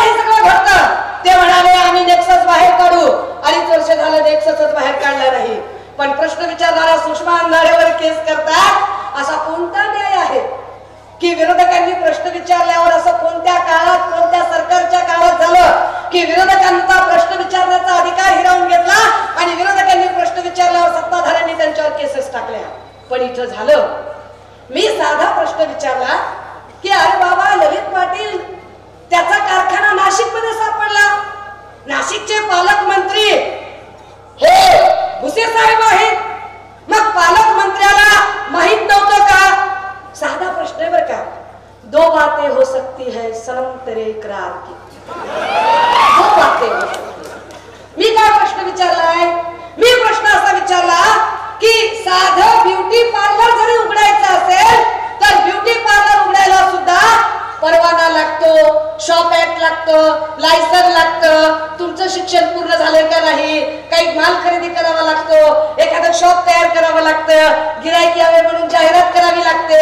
विचारणाऱ्या सुषमा अंधारेवर केस करतात असा कोणता न्याय आहे की विरोधकांनी प्रश्न विचारल्यावर असं कोणत्या काळात कोणत्या सरकारच्या काळात झालं की विरोधकांचा प्रश्न विचारण्याचा अधिकार हिरावून घेतला आणि विरोधकांनी प्रश्न विचारल्यावर सत्ताधाऱ्यांनी त्यांच्यावर केसेस टाकल्या. पण इथं झालं मी साधा प्रश्न विचारला की अरे बाबा ललित पाटील त्याचा कारखाना नाशिक मध्ये सापडला. नाशिकचे पालकमंत्री हे भुसे साहेब आहेत. मग पालकमंत्र्याला माहित नव्हतं का? साधा प्रश्न है बर का. दो बातें हो सकती है सनम तेरे इकरार की. दो बातें हो सकती. मी काय प्रश्न विचारलाय? मी प्रश्न असा विचारला की साधं ब्युटी पार्लर जरी उघडायचं असेल तर ब्युटी पार्लर उघडायला सुद्धा परवाना लागतो, शॉप ऍक्ट लागतं, लायसन लागतं, तुमचं शिक्षण पूर्ण झालं का नाही, काही माल खरेदी करावा लागतो, एखादं शॉप तयार करावं लागतं, गिराईक यावे म्हणून जाहिरात करावी लागते,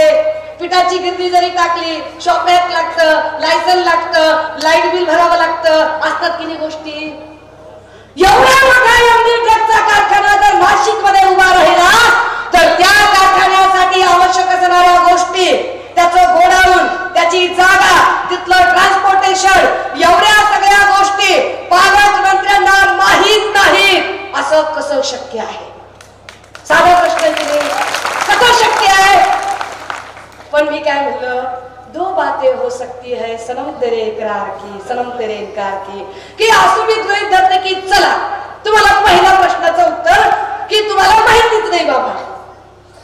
पिठाची गिरणी जरी टाकली शॉप ऍक्ट लागतं, लायसन लागतं, लाईट बिल भरावं लागतं. असतात किती गोष्टी. एवढा मोठा एवढी ड्रगचा कारखाना जर नाशिक मध्ये उभा राहिला तर त्या कारखान्यासाठी आवश्यक असणाऱ्या गोष्टी, त्याचं गोडाऊन, त्याची जागा, तिथलं ट्रान्सपोर्टेशन, एवढ्या सगळ्या गोष्टी पालकमंत्र्यांना माहित नाहीत असं कसं शक्य आहे? साधा प्रश्न कसं शक्य आहे? पण मी काय म्हणलं, दो बातें हो सकती है सनम तेरे इकरार की, सनम तेरे इनकार की असं मी गृहीत धरते की चला तुम्हाला पहिल्या प्रश्नाचं उत्तर की तुम्हाला माहितीच नाही बाबा.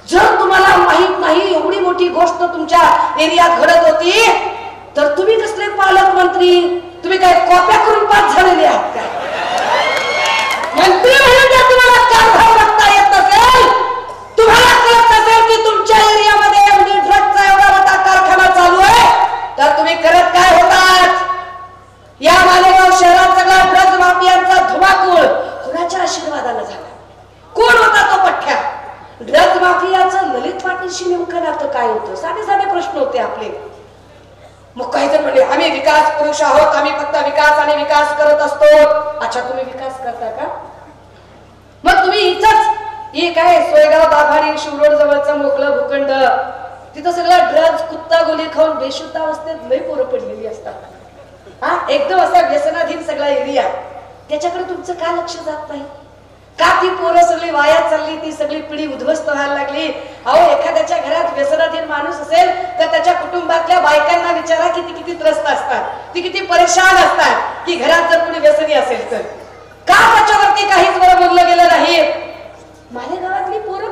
जर तुम्हाला माहित नाही एवढी मोठी गोष्ट तुमच्या एरियात घडत होती तर तुम्ही कसले पालकमंत्री? तुम्ही काय कॉप्या करून पास झालेले आहात काय? मंत्री म्हणून जर तुम्हाला कारभार बघता येत नसेल, तुम्हाला कळत नसेल की तुमच्या एरियामध्ये एवढी ड्रगचा एवढा मोठा कारखाना चालू आहे तर तुम्ही करत काय होतात? या मालेगाव शहरात सगळा ड्रग माफियांचा धुमाकूळ कुणाच्या आशीर्वादाने झाला? कोण होता तो पठ्ठ्या? ड्रग माफियाचं ललित पाटीलशी नेमकं नातं काय होतं? साधे साधे प्रश्न होते आपले. मग काही जण म्हणले आम्ही विकास पुरुष आहोत, आम्ही फक्त विकास आणि विकास करत असतो. अच्छा, तुम्ही विकास करता का? मग तुम्ही इथंच हे काय सोयगाव दाभाडी शिवरोड जवळचं मोकळं भूखंड, तिथं सगळं ड्रग्ज कुत्ता गोली खाऊन बेशुद्ध अवस्थेत लई पोरं पडलेली असतात. हा, एकदम असा व्यसनाधीन सगळा एरिया, त्याच्याकडे तुमचं का लक्ष जात नाही का? ती पोरं सगळी वायात चालली, ती सगळी पिढी उद्ध्वस्त व्हायला लागली. अहो, एखाद्याच्या घरात व्यसनाधीन माणूस असेल तर त्याच्या कुटुंबातल्या बायकांना विचारा की ती किती त्रस्त असतात, ती किती परेशान असतात की घरात जर कुणी व्यसनी असेल तर. का त्याच्यावरती काहीच बरं बोललं गेलं नाही? मालेगावातली पोरं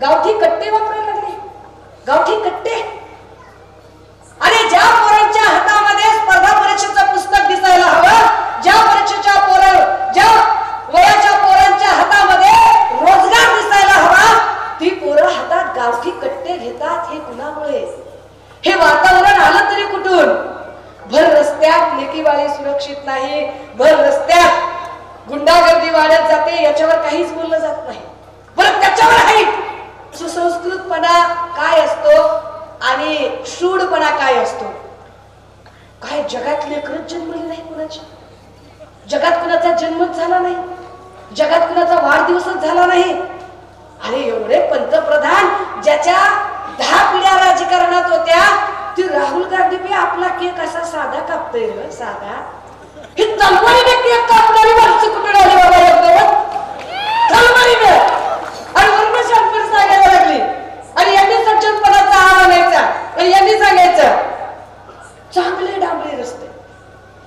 गावठी कट्टे वापरायला लागले. गावठी कट्टे. अरे ज्या पोरांच्या हातामध्ये स्पर्धा परीक्षेचं पुस्तक दिसायला हवं, ज्या परीक्षेच्या ज्या वयाच्या पोरांच्या हातामध्ये रोजगार दिसायला हवा, ती पोरं हातात गावठी कट्टे घेतात. हे कुणामुळे? हे वातावरण आलं तरी कुठून? भर रस्त्यात लेकीवाळी सुरक्षित नाही, भर रस्त्यात गुंडागर्दी वाढत जाते, याच्यावर काहीच बोललं जात नाही. बरं, त्याच्यावर आहे सुसंस्कृतपणा काय असतो आणि शूडपणा काय असतो? काय जगात लेकरच जन्मली नाही कुणाची? जगात कुणाचा जन्मच झाला नाही, जगात कुणाचा वाढदिवसच झाला नाही. अरे एवढे पंतप्रधान ज्याच्या 10 पिढ्या राजकारणात होत्या, ती राहुल गांधी पे आपला केक असा साधा कापतोय रे, साधा. ही तलवारीने केक कापणारी माणसं कुठे आली बाबा? एकदम तलवारीने. आणि वर्ण शांतपणे सांगायला लागली. आणि यांनी सज्जनपणाचा आर आणायचा आणि यांनी सांगायचं चांगले डांबरी रस्ते,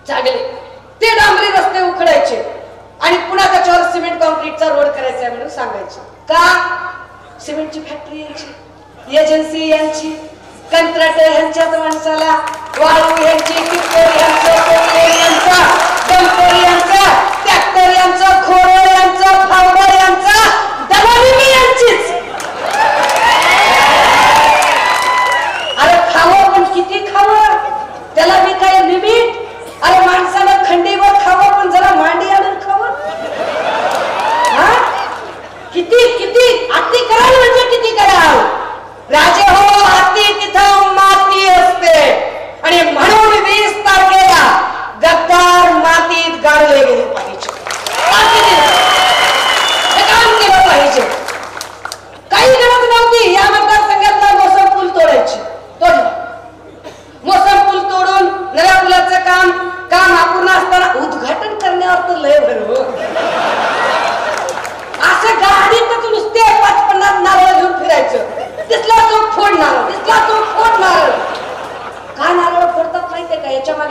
चांगले ते डांबरी रस्ते उखडायचे आणि पुन्हा त्याच्यावर सिमेंट कॉन्क्रीटचा रोड करायचा म्हणून सांगायचे. का? सिमेंटची फॅक्टरी यांची, एजन्सी यांची, कंत्राटर यांच्याच माणसाला, वाळू यांची, किटकोर यांचं, कोकरे यांचा, डंपर यांचा, ट्रॅक्टर यांचं, खोरं यांचं, फावडर यांचा, दलाली यांचीच. अरे खावं पण किती खावं? त्याला मी काय लिमिट? अरे माणसानं खंडीवर खावं पण जरा मांडी आणून खावं. किती किती अति कराल म्हणजे किती कराल? राजे हो, अति तिथं माती असते. आणि म्हणून 20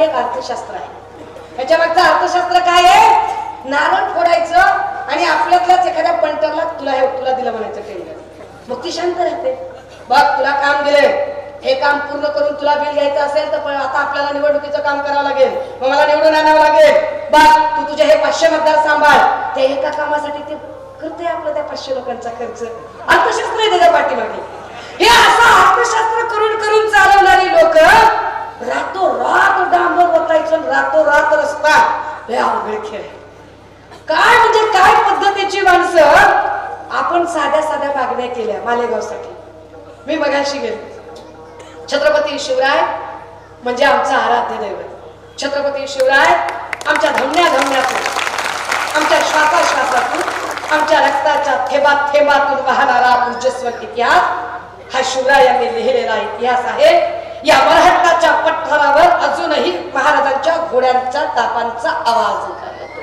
पाठीमागे एक अर्थशास्त्र आहे. याच्या मागचं अर्थशास्त्र काय आहे? नारळ फोडायचं आणि आपल्यातलाच एखाद्या पंटरला तुला दिलं म्हणायचं टेंडर, मग ती शांत राहते. बघ तुला काम दिले, हे काम पूर्ण करून तुला बिल घ्यायचं असेल तर पण आता आपल्याला निवडणुकीचं काम करावं लागेल, मग मला निवडून आणावं लागेल. बघ तू तुझे हे 500 मतदार सांभाळ, त्या एका कामासाठी ते करते आपलं त्या 500 लोकांचा खर्च. अर्थशास्त्र आहे त्याच्या पाठीमागे. हे असं अर्थशास्त्र करून करून चालवणारी लोक रातोरात डांबर वतायचं, रातोरात रस्ता, हे अवघड खेळ. काय म्हणजे काय पद्धतीची माणसं. आपण साध्या साध्या मागण्या केल्या मालेगावसाठी. मी मगाशी गेले. छत्रपती शिवराय म्हणजे आमचा आराध्य दैवत. छत्रपती शिवराय आमच्या धमन्या धमन्यातून, आमच्या श्वासाश्वासातून, आमच्या रक्ताच्या थेंबात थेंबातून वाहणारा ऊर्जस्वल इतिहास हा शिवराय यांनी लिहिलेला इतिहास आहे. या मराठ्याच्या पठारावर अजूनही महाराजांच्या घोड्यांच्या तापांचा आवाज येतो.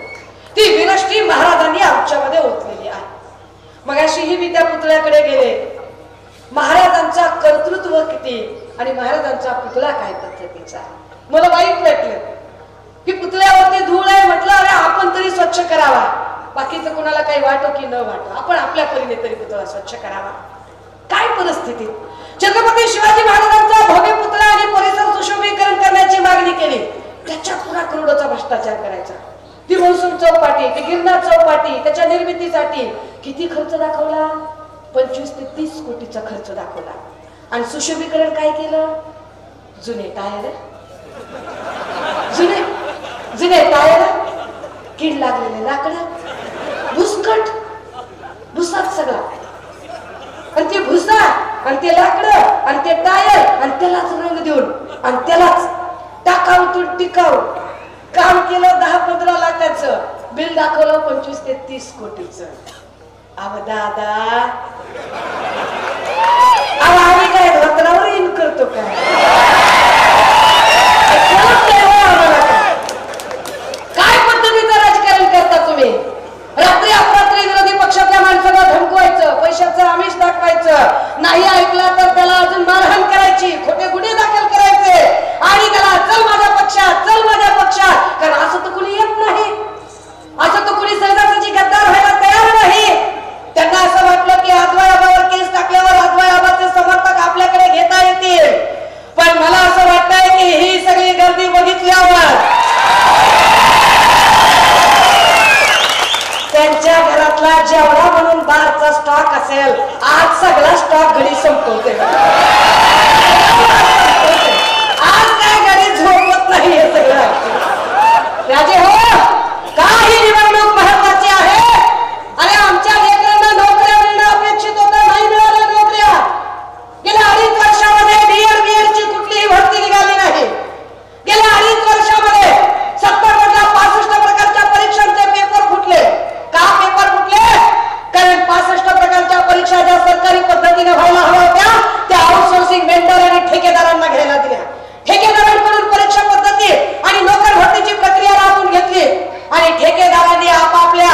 ती विनष्टी महाराजांनी आमच्यामध्ये ओतलेली आहे. मगाशीही मी त्या पुतळ्याकडे गेले. महाराजांचा कर्तृत्व किती आणि महाराजांचा पुतळा काय पद्धतीचा. मला वाईट वाटलं की पुतळ्यावरती धूळ आहे. म्हटलं अरे आपण तरी स्वच्छ करावा, बाकीचं कोणाला काही वाटो की न वाटो, आपण आपल्या परीने तरी पुतळा स्वच्छ करावा. काय परिस्थिती. छत्रपती शिवाजी महाराजांचा भव्य पुतळा आणि परिसर सुशोभीकरण करण्याची मागणी केली. त्याच्या पुरा करोडोचा भ्रष्टाचार करायचा. ती महसूल चौपाटी, ती गिरनार चौपाटी, त्याच्या निर्मितीसाठी किती खर्च दाखवला? 25 ते 30 कोटीचा खर्च दाखवला. आणि सुशोभीकरण काय केलं? जुने टायर, जुने टायर, कीड लागलेले लाकडं, भुसकट, भुसाच सगळा. आणि ते भुसा आणि ते लाकडं आणि ते टायर आणि त्यालाच रंग देऊन आणि त्यालाच टाकाऊतून टिकाऊ काम केलं. 10-15 लाखाचं बिल दाखवलं 25 ते 30 कोटीचं. अव दादा, अव आम्ही काय धोत्रावर इन करतो काय? काय पद्धतीचं राजकारण करता तुम्ही? रात्री अपरात्री विरोधी पक्षातल्या माणसाला धमकवायचं, पैशाचं आमिष दाखवायचं, नाही ऐकला तर त्याला अजून मारहाण करायची, खोटे गुन्हे दाखल करायचे आणि त्याला चल माझ्या पक्षात, चल माझ्या पक्षात. कारण असं तर कुणी येत नाही, असं तर कुणी सहजासहजी गद्दार व्हायला तयार नाही. त्यांना असं वाटलं की अद्वैयाबावर केस टाकल्यावर अद्वैयाबाचे समर्थक आपल्याकडे घेता येतील. पण मला असं वाटतंय की ही सगळी गर्दी बघितल्यावर त्यांच्या घरातला जेवढा म्हणून बारचा स्टॉक असेल, आज सगळा स्टॉक घरी संपवते. आज काय घरी झोपत नाही हे सगळं. राजे हो, काही निवडणूक महत्वाची आहे. अरे आमच्या लेकरांना नोकऱ्या मिळणं अपेक्षित होतं, नाही मिळाल्या नोकऱ्या. गेल्या 2.5 वर्षामध्ये बीएड ची कुठलीही भरती निघाली नाही. गेल्या 2.5 वर्षामध्ये 70 मधल्या 65 प्रकारच्या परीक्षांचे पेपर फुटले. का पेपर फुटले? कारण 65 प्रकारच्या परीक्षा ज्या सरकारी पद्धतीने व्हायला हव्या होत्या त्या आउटसोर्सिंग वेंडर आणि ठेकेदारांना घ्यायला दिल्या. ठेकेदारांकडून परीक्षा पद्धती आणि नोकर भरतीची प्रक्रिया राबवून घेतली आणि ठेकेदारांनी आपापल्या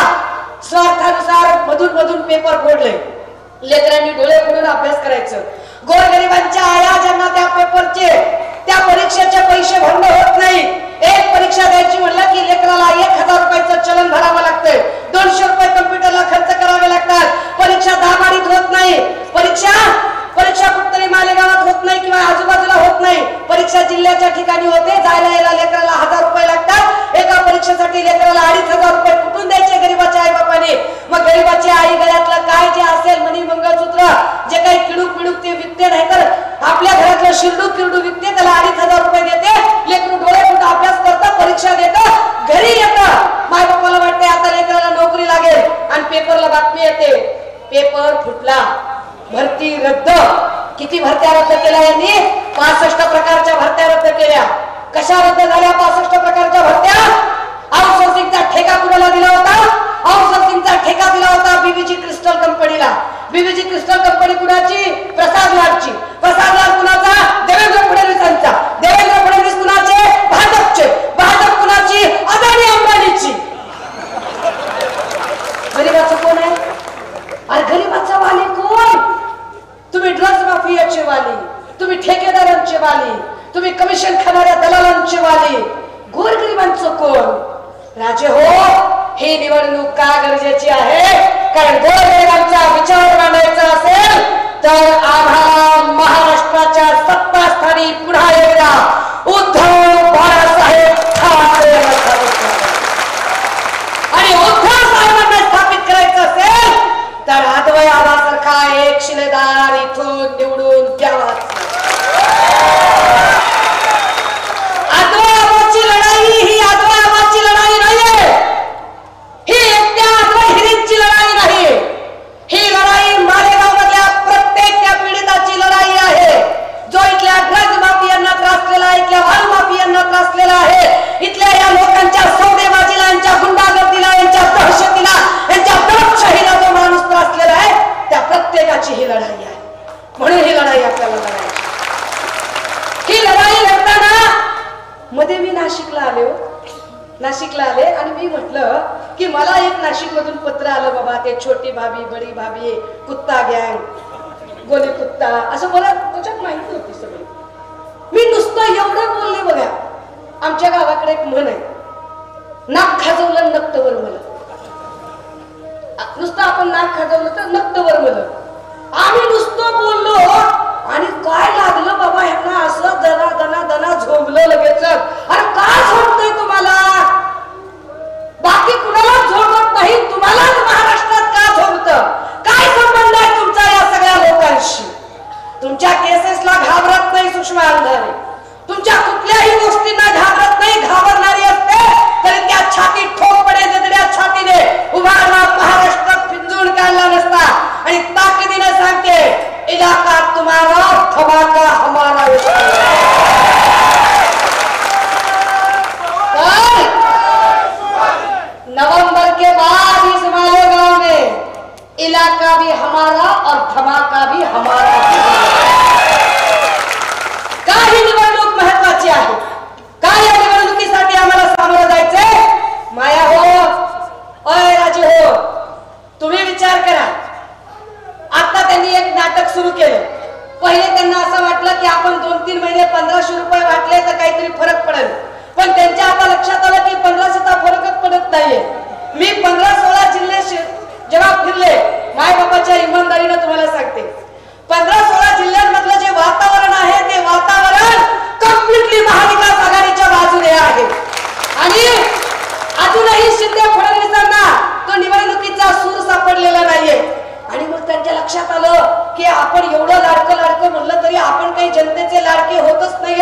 स्वार्थानुसार मधून मधून पेपर फोडले. लेकरांनी डोळे फोडून अभ्यास करायचं. गोरगरिबांच्या आया ज्यांना त्या पेपरचे, त्या परीक्षेचे पैसे भरणं होत नाही. एक परीक्षा द्यायची म्हणलं की लेकराला 1000 रुपयाचं चलन भरावं लागतंय, 200 रुपये कम्प्युटरला खर्च करावे लागतात. परीक्षा दाबाडीत होत नाही. परीक्षा कुठतरी मालेगावात होत नाही किंवा आजूबाजूला होत नाही. परीक्षा जिल्ह्याच्या ठिकाणी होते. जायला यायला लेकराला 1000 रुपये लागतात. एका परीक्षेसाठी लेकराला 2500 रुपये कुठून द्यायचे गरीबाच्या आई बापाने? मग गरीबाची आई गळ्यातलं काय जे असेल, मणी मंगळसूत्र, जे काही किडूक पिडूक ते विकते, नाही तर आपल्या घरातलं शिरडू किरडू विकते, त्याला 2500 रुपये देते. लेकरू डोळे फुट अभ्यास करतं, परीक्षा देतं, घरी येतं. माय बापाला वाटते आता लेकराला नोकरी लागेल आणि पेपरला बातमी येते पेपर फुटला, भरती रद्द. किती भरत्या रद्द केल्या यांनी? 65 प्रकारच्या भरत्या रद्द केल्या. कशा रद्द झाल्या 65 प्रकारच्या भरत्या? आउटसोर्सिंगचा ठेका कुणाला दिला होता? आउटसोर्सिंगचा ठेका दिला होता बीबीजी क्रिस्टल कंपनीला. बीबीजी क्रिस्टल कंपनी कुणाची? प्रसाद लाडची. प्रसाद लाड कुणाचा? देवेंद्र फडणवीसांचा. देवेंद्र फडणवीस कुणाचे? भाजपचे. भाजप कुणाची? अदानी अंबानीची. गरीबाचं कोण आहे? अरे गरीबाचा वाली कोण? तुम्ही ड्रग्ज माफियाचे वाली, तुम्ही ठेकेदारांचे वाली, तुम्ही कमिशन खाणाऱ्या दलालांचे वाली. राजे हो, ही निवडणूक का गरजेची आहे? कारण गोरगरिबांचा विचार मांडायचा असेल तर आम्हाला महाराष्ट्राच्या सत्तास्थानी पुन्हा एकदा उद्धव बाळासाहेब ठाकरे आणि उद्धव साहेबांना स्थापित करायचं असेल तर अद्वै आबासारखा एक शिलेदार इथून निवडून द्यावा. अद्वै आबाची लढाई ही अद्वै आबाची लढाई नाहीये, ही एकट्या अद्वै हिरेंची लढाई नाही. ही लढाई मालेगाव मधल्या प्रत्येक त्या पीडिताची लढाई आहे, जो इथल्या ड्रग माफियांना त्रासलेला आहे, इथल्या वाळू माफियांना त्रासलेला आहे, इथल्या या लोकांच्या सौदेबाजीला, यांच्या गुंडागर्दीला, यांच्या दहशतीला, यांच्या दडपशाहीला जो माणूस त्रासलेला आहे त्या प्रत्येकाची ही लढाई आहे. म्हणून ही लढाई आपल्याला लढायची. ही लढाई लढताना मध्ये मी नाशिकला आले आणि मी म्हटलं की मला एक नाशिक मधून पत्र आलं बाबा, ते छोटी भाभी बडी भाभी कुत्ता गँग गोली कुत्ता असं मला त्याच्यात माहिती होती सगळी. मी नुसतं एवढं बोलले बघा. आमच्या गावाकडे एक म्हण आहे, नाक खाजवलं नक्तवर मला. नुसतं आपण नाक खाजवलं तर नक्तवर मला. आम्ही नुसतं बोललो आणि काय लागलं बाबा ह्यांना असं दना दना दना झोंबलं लगेच. अरे काय झोंबतंय तुम्हाला? बाकी कुणाला झोंबत नाही, तुम्हालाच महाराष्ट्रात का झोंबतं? काय संबंध आहे तुमचा या सगळ्या लोकांशी? तुमच्या केसेसला घाबरत नाही सुषमा अंधारे, तुमच्या कुठल्याही गोष्टींना घाबरत नाही. घाबरणारी असते तरी त्या छाती ठोकपणे जगड्या छातीने उभारला महाराष्ट्रात पिंजून काढला नसता. आणि ताकदीने सांगते, इलाका तुम्हारा धमाका हमारा. नवंबर के बाद इस मालेगांव में इलाका भी हमारा और धमाका भी हमारा. का ही निवडणूक महत्वाची आहे? काय या निवडणुकीसाठी आम्हाला सामोरं जायचंय? माया हो, अय राजे हो, तुम्ही विचार करा. आता त्यांनी एक नाटक सुरू केलं. पहिले त्यांना असं वाटलं की आपण 2-3 महिने 1500 रुपये वाटले तर काहीतरी फरक पडेल, पण त्यांच्या आता लक्षात आलं की 1500चा फरकच पडत नाहीये. मी 15-16 जिल्हे जेव्हा फिरले, मायबापाच्या इमानदारीने तुम्हाला सांगते, 15-16 जिल्ह्यांमधलं जे वातावरण आहे ते वातावरण कम्प्लिटली महाविकास आघाडीच्या बाजूने आहे. आणि अजूनही शिंदे फडणवीसांना तो निवडणुकीचा सूर सापडलेला नाहीये. आणि मग त्यांच्या लक्षात आलं की आपण एवढं लाडकं म्हणलं तरी आपण काही जनतेचे लाडके होतच नाही.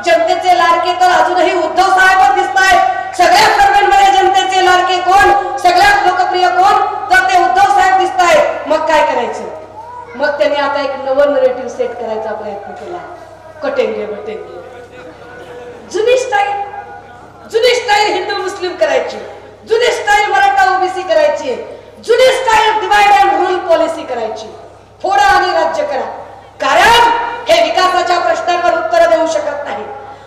जनतेचे लाडके तर अजूनही उद्धव साहेब दिसत आहेत. सगळ्या सर्वांमध्ये जनतेचे लाडके कोण, सगळ्यात लोकप्रिय कोण, तर ते उद्धव साहेब दिसत आहेत. मग काय करायचं? मग त्यांनी आता एक नवं नरेटिव्ह सेट करायचा प्रयत्न केला. कटेंगे बटेंगे, जुनी स्टाईल हिंदू मुस्लिम करायची, जुनी स्टाईल मराठा ओबीसी करायची, जुनी style divide and rule policy करायची. फोडा आणि राज्य करा. कारण हे विकासाच्या प्रश्नांवर उत्तर देऊ शकत नाही.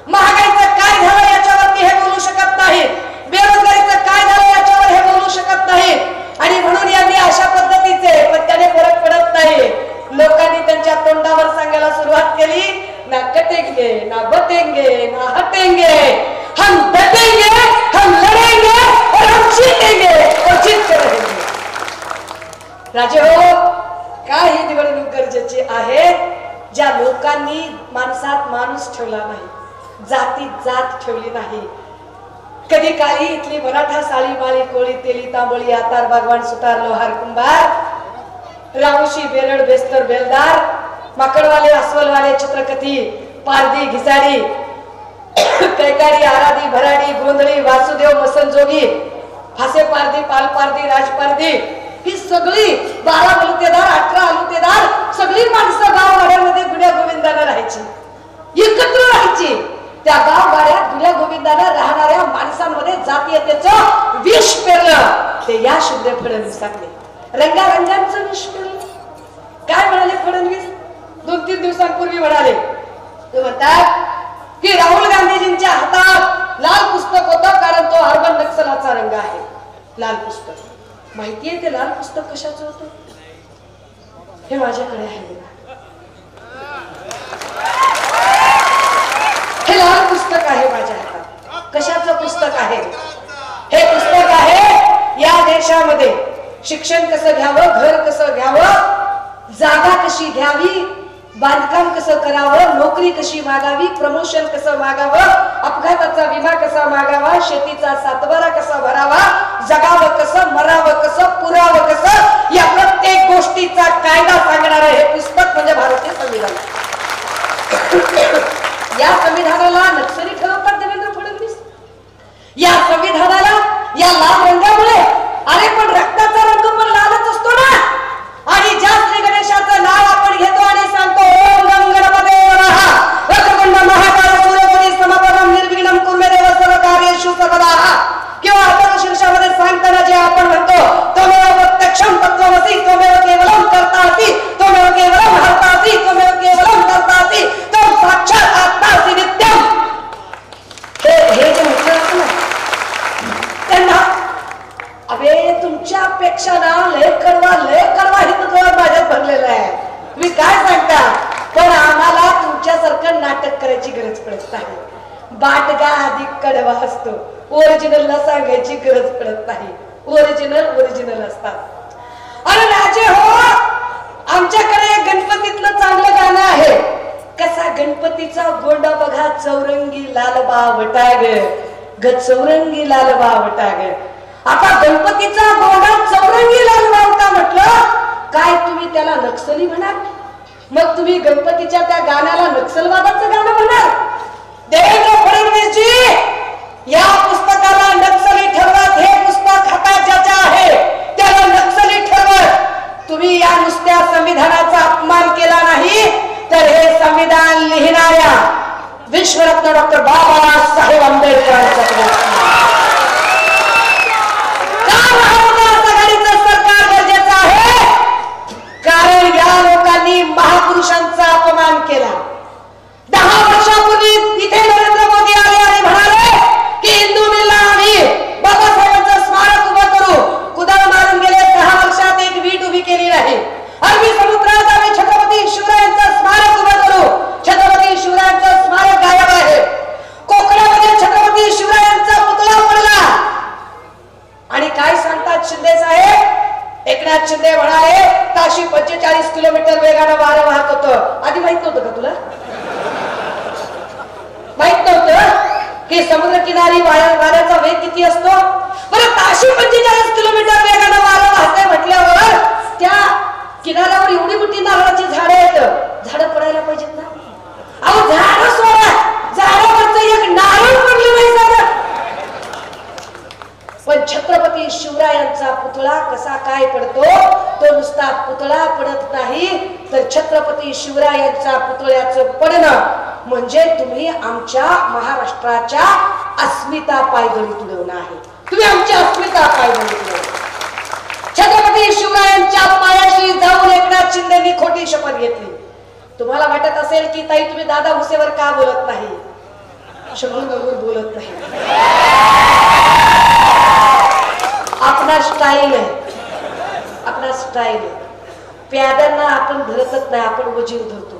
महागाईचं काय झालं याच्यावरती हे बोलू शकत नाही. बेरोजगारीचं काय झालं याच्यावर हे बोलू शकत नाही. आणि म्हणून यांनी अशा पद्धतीचे, पण त्याने फरक पडत नाही. लोकांनी त्यांच्या तोंडावर सांगायला सुरुवात केली, ना कटेंगे ना बटेंगे ना हटेंगे, हम डटेंगे, हम लड़ेंगे और हम जीतेंगे और जीत कर रहेंगे. राजे हो, काय ही निवडणूक गरजेची आहे? ज्या लोकांनी माणसात माणूस ठेवला नाही, जातीत जात ठेवली नाही. कधी काळी इथली मराठा साळी माळी कोळी तेली तांबोळी आतार बागवान सुतार लोहार कुंभार, रावशी बेरड बेस्तर बेलदार, माकडवाले अस्वलवाले छत्रकती पारदी घिसाडी कैकाडी आरादी भराडी गोंधळी वासुदेव मसनजोगी फासे पारदी पालपारदी राजपारदी, ही सगळी 12 बलुतेदार 18 अलुतेदार सगळी माणसं गावगाड्यामध्ये गुण्या गोविंदाला राहायची, एकत्र राहायची. त्या गावगाड्यात गुण्या गोविंदाला राहणाऱ्या माणसांमध्ये जातीयतेचं विष पेरलं. ते या शिंदे फडणवीसांनी रंगारंगांचं विष पेरलं. काय म्हणाले फडणवीस? 2-3 दिवसांपूर्वी म्हणाले, ते म्हणतात की राहुल गांधीजींच्या हातात लाल पुस्तक होतं कारण तो अर्बन नक्सलाचा रंग आहे. लाल पुस्तक माहितीये ते लाल पुस्तक कशाचं होतं? हे माझ्याकडे आहे. हे लाल पुस्तक आहे माझ्या हातात. कशाचं पुस्तक आहे? हे पुस्तक आहे या देशामध्ये शिक्षण कसं घ्यावं, घर कसं घ्यावं, जागा कशी घ्यावी, बांधकाम कसं करावं, नोकरी कशी मागावी, प्रमोशन कसं मागावं, अपघाताचा विमा कसा मागावा, शेतीचा सातबारा कसा भरावा, जगावं कसं, मरावं कसं, पुरावं कसं, या प्रत्येक गोष्टीचा कायदा सांगणारं हे पुस्तक म्हणजे भारतीय संविधान. या संविधानाला नक्सली ठरवतात देवेंद्र फडणवीस. या संविधानाला या लाल रंगामुळे, अरे पण रक्ताचा रंग पण लालच असतो ना. आणि ज्या श्री गणेशाचं नाव आपण घेतो आणि सांगतो ओम गम गणपते नमः वक्रतुंड महाकाय सूर्यकोटी समप्रभं निर्विघ्नं कुर्मे देव सर्व कार्येषु सर्वदा, किंवा अथर्व शीर्षामध्ये सांगताना जे आपण म्हणतो त्वमेव प्रत्यक्षं तत्त्वमसि त्वमेव केवलं कर्तासि त्वमेव केवलं हर्तासि त्वमेव केवलं कर्तासि त्वं साक्षात् आत्मासि नित्यं. हे जे म्हटलं असतं ना त्यांना, अबे तुमच्यापेक्षा ना लय कडवा हिंदुत्व माझ्यात भरलेला आहे. तुम्ही काय सांगता, पण आम्हाला तुमच्यासारखं नाटक करायची गरज पडत नाही. बाटगा अधिक कडवा असतो, ओरिजिनलला सांगायची गरज पडत नाही. ओरिजिनल असतात. अरे राजे हो, आमच्याकडे गणपतीतलं चांगलं गाणं आहे. कसा गणपतीचा गोंडा बघा, चौरंगी लालबा वटाग ग, चौरंगी लालबा वटाग. आता गणपतीचा गोंडा चौरंगी लालबा होता म्हटलं काय, तुम्ही त्याला नक्सली म्हणाल? मग तुम्ही गणपतीच्या त्या गाण्याला नक्षलवादाचं गाणं म्हणाल? देवेंद्र फडणवीसजी, या पुस्तकाला नक्सली ठरवत, हे पुस्तक हातात ज्याच्या आहे त्याला नक्सली ठरवत. तुम्ही या नुसत्या संविधानाचा अपमान केला नाही तर हे संविधान लिहिणाऱ्या विश्वरत्न डॉक्टर बाबासाहेब आंबेडकरांचा सरकार गरजेचं आहे. कारण या लोकांनी महापुरुषांचा अपमान केला. 10 वर्षापूर्वी इथे नरेंद्र मोदी आले आणि म्हणाले की हिंदू मिलला आम्ही बाबासाहेबांचं स्मारक उभं करू. कुदाळ मारून गेले, 10 वर्षात एक वीट उभी केली नाही. अरबी समुद्रात आम्ही छत्रपती शिवरायांचं स्मारक उभं करू. छत्रपती शिवरायांचं स्मारक गायब आहे. कोकणामध्ये छत्रपती शिवरायांचा पुतळा पडला. आणि काय सांगतात शिंदे साहेब? एकनाथ शिंदे म्हणाले ताशी 45 किलोमीटर वेगानं वारं वाहत होतं. आधी माहित नव्हतं का तुला? माहित नव्हतं की समुद्र किनारी वाऱ्याचा वेग किती असतो? बरं, ताशी 45 किलोमीटर वेगानं वारं वाहतंय म्हटल्यावर त्या किनाऱ्यावर एवढी मोठी नारळाची झाडं आहेत, झाडं पडायला पाहिजेत ना. अहो झाडं सोडा, झाडावरचं एक नारळ पडलं नाही साधं. पण छत्रपती शिवरायांचा पुतळा कसा काय पडतो? तो नुसता पुतळा पडत नाही तर छत्रपती शिवरायांच्या पुतळ्याचं पडणं म्हणजे तुम्ही आमच्या महाराष्ट्राच्या अस्मिता पायदळी तुडवणं आहे. तुम्ही आमची अस्मिता पायदळी तुडवणं. छत्रपती शिवरायांच्या पायाशी जाऊन एकनाथ शिंदेनी खोटी शपथ घेतली. तुम्हाला वाटत असेल की ताई तुम्ही दादा भुसेवर का बोलत नाही, शब्द बोलत नाही. आपला स्टाईल आहे, आपला स्टाईल आहे. प्याद्यांना आपण धरतच नाही, आपण वजीर धरतो.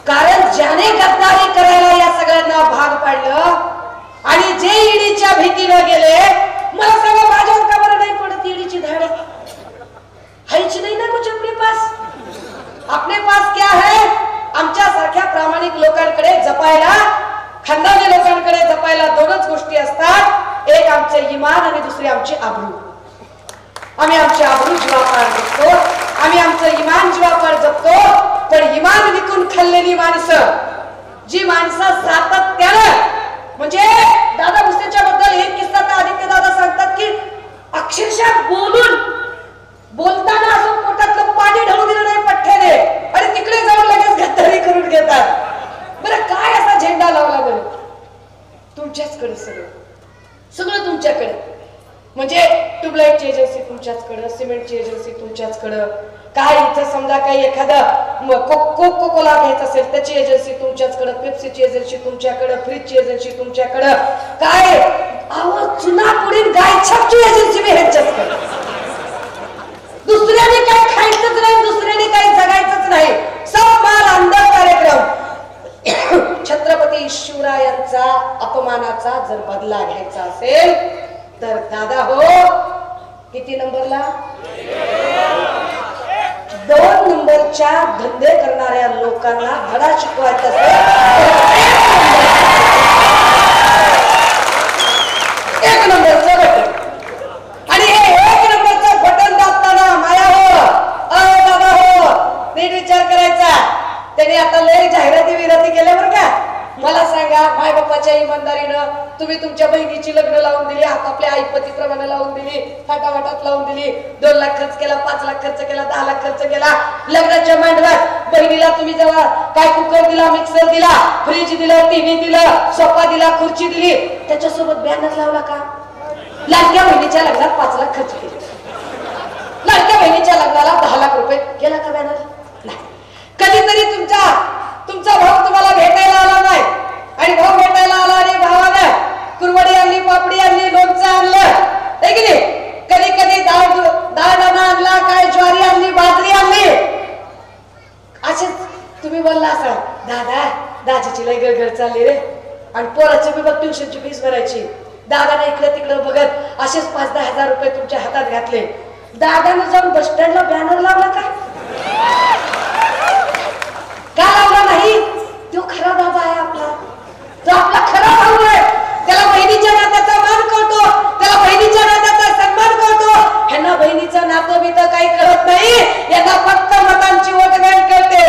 कारण ज्याने गद्दारी करायला या सगळ्यांना भाग पाडलं आणि जे ईडीच्या भीतीनं गेले, मला सांगा माझ्यावर का बरं नाही पडत ईडीची धाड? हायची नाही ना कुछ अपने पास. अपने पास क्या है? आमच्या सारख्या प्रामाणिक लोकांकडे जपायला, खानदानी लोकांकडे जपायला दोनच गोष्टी असतात. एक आमचे इमान आणि दुसरी आमची आबरू. आम्ही आमची आबरू जीवापाड जपतो, आम्ही आमचं इमान जीवापाड जपतो. पण इमान विकून खाल्लेली माणसं, जी माणसं सातत्यानं, म्हणजे दादा भुसेच्या बद्दल एक किस्सा तर आदित्य दादा सांगतात की अक्षरशः बोलताना असं पोटातलं पाणी ढळू दिलं नाही पठ्ठ्याने आणि तिकडे जाऊन लगेच गद्दारी करून घेतात. बरं काय असा झेंडा लावला बरं? तुमच्याचकडे सगळं तुमच्याकडे. म्हणजे ट्यूबलाईटची एजन्सी तुमच्याचकडं, सिमेंटची एजन्सी तुमच्याचकडं. काय इथं समजा काही एखादं कोको कोला घ्यायचं असेल त्याची एजन्सी तुमच्याचकडं, पेप्सीची एजन्सी तुमच्याकडं, फ्रीजची एजन्सी तुमच्याकडं. काय आवाज चुना पुढील गायछापची एजन्सी बी ह्यांच्याचकडं. दुसऱ्याने काही खायचंच नाही, दुसऱ्याने काही जगायचंच नाही. सब माल अंदर कार्यक्रम. छत्रपती शिवरायांचा अपमानाचा जर बदला घ्यायचा असेल तर दादा हो किती नंबरला 2 नंबरच्या धंदे करणाऱ्या लोकांना धडा शिकवायचा असेल तर 1 नंबरचं बटन. आणि हे 1 नंबरचं बटन दाबताना माया हो दादा हो नीट विचार करायचा. त्यांनी आता लय जाहिराती विराती केल्या बरं का. मला सांगा माय बाप्पाच्या इमानदारीनं तुम्ही तुमच्या बहिणीची लग्न लावून दिली, आपापल्या आईपतीप्रमाणे लावून दिली, थाटावाटात लावून दिली, 2 लाख खर्च केला, 5 लाख खर्च केला, 10 लाख खर्च केला. लग्नाच्या मांडवात बहिणीला तुम्ही जेव्हा काय कुकर दिला, मिक्सर दिला, फ्रीज दिलं, टीव्ही दिलं, सोफा दिला, खुर्ची दिली, त्याच्यासोबत बॅनर लावला का? लाडक्या बहिणीच्या लग्नात 5 लाख खर्च केले, लाडक्या बहिणीच्या लग्नाला 10 लाख रुपये केला का बॅनर? नाही. कधीतरी तुमचा भाऊ तुम्हाला भेटायला आला नाही आणि भाऊ भेटायला आला आणि भावानं कुरवडी आणली, पापडी आणली, लोणचं आणलं आहे की नाही. कधी कधी दाणा आणला, काय ज्वारी आणली, बाजरी आणली. असेच तुम्ही बोलला असाल दाजीची लय गडगड चालली रे आणि पोराची बी बघ ट्युशनची फीस भरायची. दादाने इकडे तिकडे बघत असेच 5-10 हजार रुपये तुमच्या हातात घातले. दादाने जाऊन बस स्टँडला बॅनर लावला का लावला नाही? तो खरा दादा आहे आपला, तो आपला खरा भाऊ आहे. त्याला बहिणीच्या नात्याचा मान कळतो, त्याला बहिणीच्या नात्याचा सन्मान कळतो. ह्यांना बहिणीचं नातं बितं काही कळत नाही, यांना फक्त मतांची वोट बँक कळते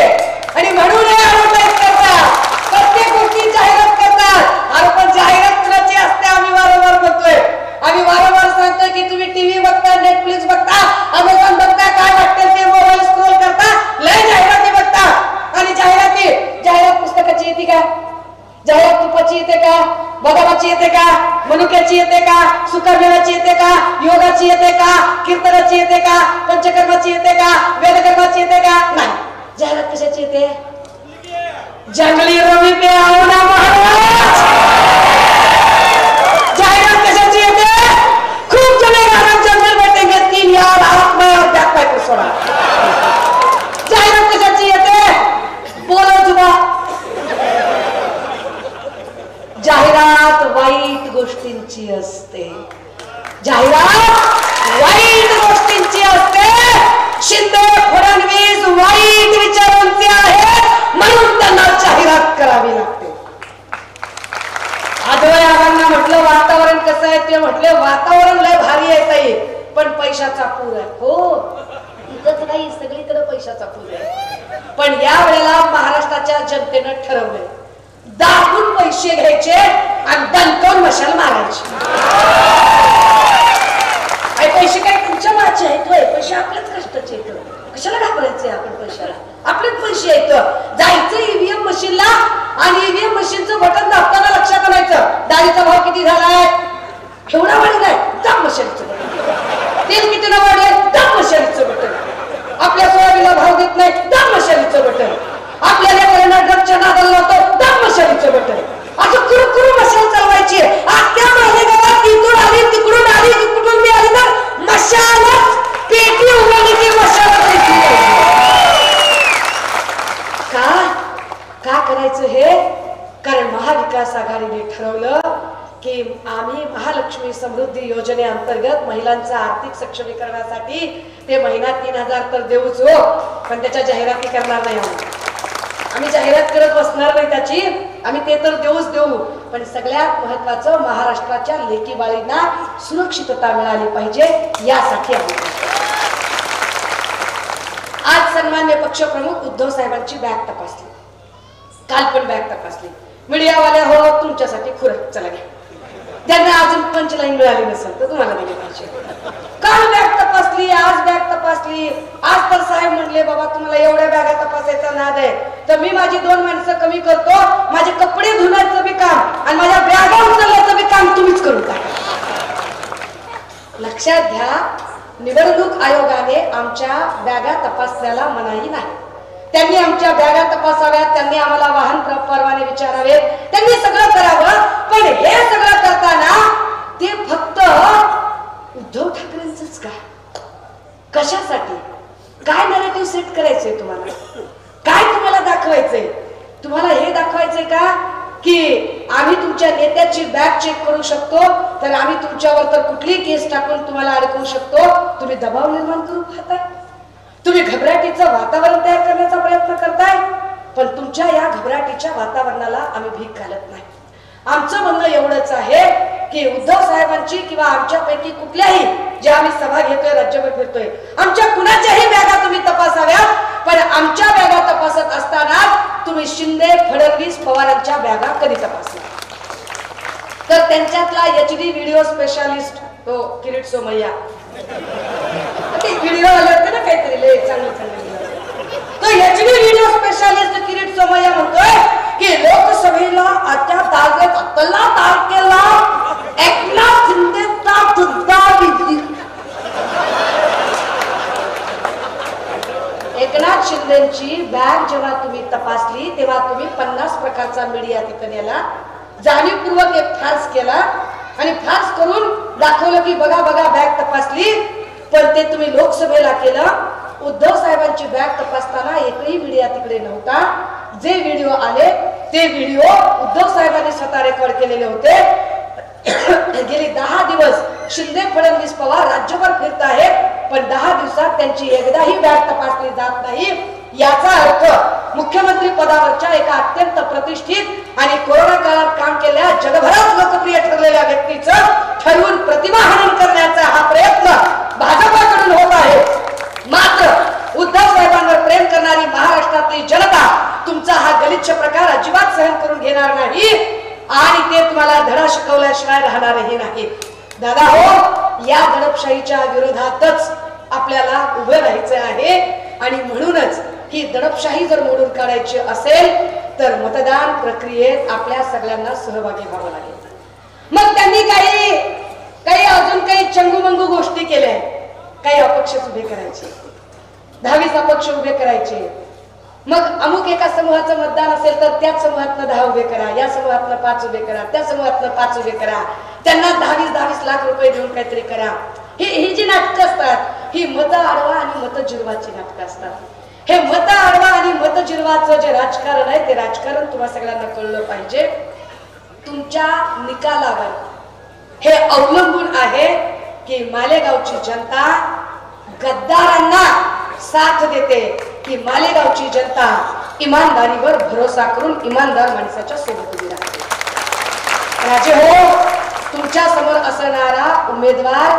आणि म्हणून ऍडव्हर्टाईज करतात, प्रत्येक गोष्टी जाहिरात करतात. अरे पण जाहिरात कुणाची असते आम्ही वारंवार म्हणतोय, आम्ही वारंवार सांगतोय की तुम्ही टीव्ही बघता, नेटफ्लिक्स बघता, अमेझॉन बघता, काय वाटतं ते मोबाईल स्क्रोल करता, लय जाहिराती बघता. आणि जाहिरात पुस्तकाची येते का? जाहिरात तुपाची येते का? बदामाची येते का? मनुक्याची येते का? सुकरमेवाची येते का? योगाची येते का? कीर्तनाची येते का? पंचकर्माची येते का? वेदकर्माची येते का? नाही. जाहिरात कशाची येते? जंगली रवी पे आओ ना महाराज. जाहिरात कशाची येते? खूप जने जंगल बैठेंगे 3 यार हाथ में और बैक पैक सोडा. जाहिरात कशाची येते? बोलो जुबा. जाहिरात वाईट गोष्टींची असते, जाहिरात वाईट गोष्टींची असते. शिंदे फडणवीस वाईट विचारांचे आहेत म्हणून त्यांना जाहिरात करावी लागते. आजोळ्या आबांना म्हटलं वातावरण कसं आहे ते म्हटले वातावरण लय भारी आहे ताई पण पैशाचा पूर आहे. हो इथंच नाही सगळीकडे पैशाचा पूर आहे. पण या वेळेला महाराष्ट्राच्या जनतेनं ठरवलंय दाबून पैसे घ्यायचे आणि दणकवून मशाल मारायची. पैसे काय तुमच्या माझे आहेत, पैसे आपल्याच कष्टाचे आहेत. कशाला घाबरायचे आपण पैशाला? आपलेच पैसे आहेत. जायचं ईव्हीएम मशीनला आणि ईव्हीएम मशीनचं बटन दाबताना लक्षात आणायचं डाळीचा भाव किती झालाय, एवढा वाढलाय, दाब मशालीचं बटन. तेल किती ना वाढलंय, दाब मशालीचं बटन. आपल्या सोयाबीनला भाव देत नाही, दाब मशालीचं बटन. आपल्या लेकरांना ड्रगच्या नादाला लावतो, दाब मशालीचं बटन. असं कुरकुरू मशाल चालवायची. आत्या मालेगावात इकडून आली, तिकडून आली, कुठून बी आली तर मशालच पेटी उघडली की मशालच दिसली. का करायचं हे? कारण महाविकास आघाडीने ठरवलं की आम्ही महालक्ष्मी समृद्धी योजनेअंतर्गत महिलांच्या आर्थिक सक्षमीकरणासाठी ते महिना 3000 तर देऊच हो, पण त्याच्या जाहिराती करणार नाही. आम्ही जाहिरात करत बसणार नाही त्याची, आम्ही ते तर देऊच देऊ. पण सगळ्यात महत्वाचं महाराष्ट्राच्या लेकी बाळींना सुरक्षितता मिळाली पाहिजे यासाठी आम्ही आज सन्मान्य पक्षप्रमुख उद्धव साहेबांची बॅग तपासली. काल पण बॅग तपासली. मीडियावाल्या हो तुमच्यासाठी खुरट चला घ्या. त्यांना अजून पंचलाईन मिळाली नसेल तर तुम्हाला दिली पाहिजे. काल बॅग तपासली, आज बॅग तपासली. आज तर साहेब म्हणले बाबा तुम्हाला एवढ्या बॅगा तपासायचा नाद आहे तर मी माझी 2 माणसं कमी करतो, माझे कपडे धुण्याचं बी काम आणि माझ्या बॅगा उचलण्याचं बी काम तुम्हीच करून टाका. लक्षात घ्या निवडणूक आयोगाने आमच्या बॅगा तपासण्याला मनाई नाही. त्यांनी आमच्या बॅगा तपासाव्यात, त्यांनी आम्हाला वाहन परवाने विचारावेत, त्यांनी सगळं करावं. पण हे सगळं करताना ते फक्त उद्धव ठाकरेंचंच का? कशासाठी? काय नॅरेटिव्ह सेट करायचंय तुम्हाला? काय तुम्हाला दाखवायचंय? तुम्हाला हे दाखवायचंय का नेत्याची बॅग चेक करू शकतो तर आम्ही तुमच्यावर तर कुठली केस टाकून तुम्हाला अडकवू शकतो. तुम्ही दबाव निर्माण करू पाहताय, तुम्ही घबराटीचं वातावरण तयार करण्याचा प्रयत्न करताय. पण तुमच्या या घबराटीच्या वातावरणाला आम्ही भीक घालत नाही. आमचं म्हणणं एवढंच आहे की उद्धव साहेबांची किंवा आमच्यापैकी कुठल्याही जे आम्ही सभा घेतोय, राज्यभर फिरतोय, आमच्या कुणाच्याही बॅगा तुम्ही तपासाव्या. पण आमच्या बॅगा तपासत असताना तुम्ही शिंदे, फडणवीस, पवारांच्या बॅगा कधी तपासल्या? तर त्यांच्यातला HD व्हिडिओ स्पेशालिस्ट तो किरीट सोमय्या, व्हिडिओ आले होते ना काहीतरी लय चांगले तो HD video specialist Kirit Somaiya म्हणतोय की लोकसभेला आता तारखेला एकनाथ शिंदेचा सुद्धा एकनाथ शिंदेची बॅग जेव्हा तुम्ही तपासली तेव्हा तुम्ही 50 प्रकारचा मीडिया तिथं नेला, जाणीवपूर्वक एक फार्स केला आणि फार्स करून दाखवलं की बघा बघा बॅग तपासली. पण ते तुम्ही लोकसभेला केलं. उद्धव साहेबांची बॅग तपासताना एकही मीडिया तिकडे नव्हता. जे व्हिडिओ आले ते व्हिडिओ उद्धव साहेबांनी स्वतः रेकॉर्ड केलेले होते. गेली 10 दिवस शिंदे, फडणवीस, पवार राज्यभर फिरत आहेत पण 10 दिवसात त्यांची एकदाही बॅग तपासली जात नाही. याचा अर्थ मुख्यमंत्री पदावरच्या एका अत्यंत प्रतिष्ठित आणि कोरोना काळात काम केलेल्या जगभरात लोकप्रिय ठरलेल्या व्यक्तीचं ठरवून प्रतिमाहनन करण्याचा हा प्रयत्न भाजपाकडून होत आहे. मात्र उद्धव साहेबांवर प्रेम करणारी महाराष्ट्रातली जनता तुमचा हा गलिच्छ प्रकार अजिबात सहन करून घेणार नाही आणि ते तुम्हाला धडा शिकवल्याशिवाय राहणारही नाही. दादा हो, या दडपशाहीच्या विरोधातच आपल्याला उभं राहायचं आहे आणि म्हणूनच ही दडपशाही जर मोडून काढायची असेल तर मतदान प्रक्रियेत आपल्या सगळ्यांना सहभागी व्हावं लागेल. मग त्यांनी काही अजून काही चंगूमंगू गोष्टी केल्या. काही अपक्ष उभे करायचे, 10-20 अपक्ष उभे करायचे. मग अमुक एका समूहाचं मतदान असेल तर त्याच समूहातनं 10 उभे करा, या समूहातनं 5 उभे करा, त्या समूहातनं 5 उभे करा, त्यांना 20-22 लाख रुपये देऊन काहीतरी करा. ही जी नाटकं असतात ही मत आडवा आणि मत जिरवाची नाटकं असतात. हे मत आडवा आणि मत जिरवाचं जे राजकारण आहे ते राजकारण तुम्हा सगळ्यांना कळलं पाहिजे. तुमच्या निकालावर हे अवलंबून आहे की मालेगावची जनता गद्दारांना साथ देते की मालेगावची जनता इमानदारीवर भरोसा करून इमानदार माणसाच्या सोबत उभी राहते. राजे हो, तुमच्या समोर असणारा उमेदवार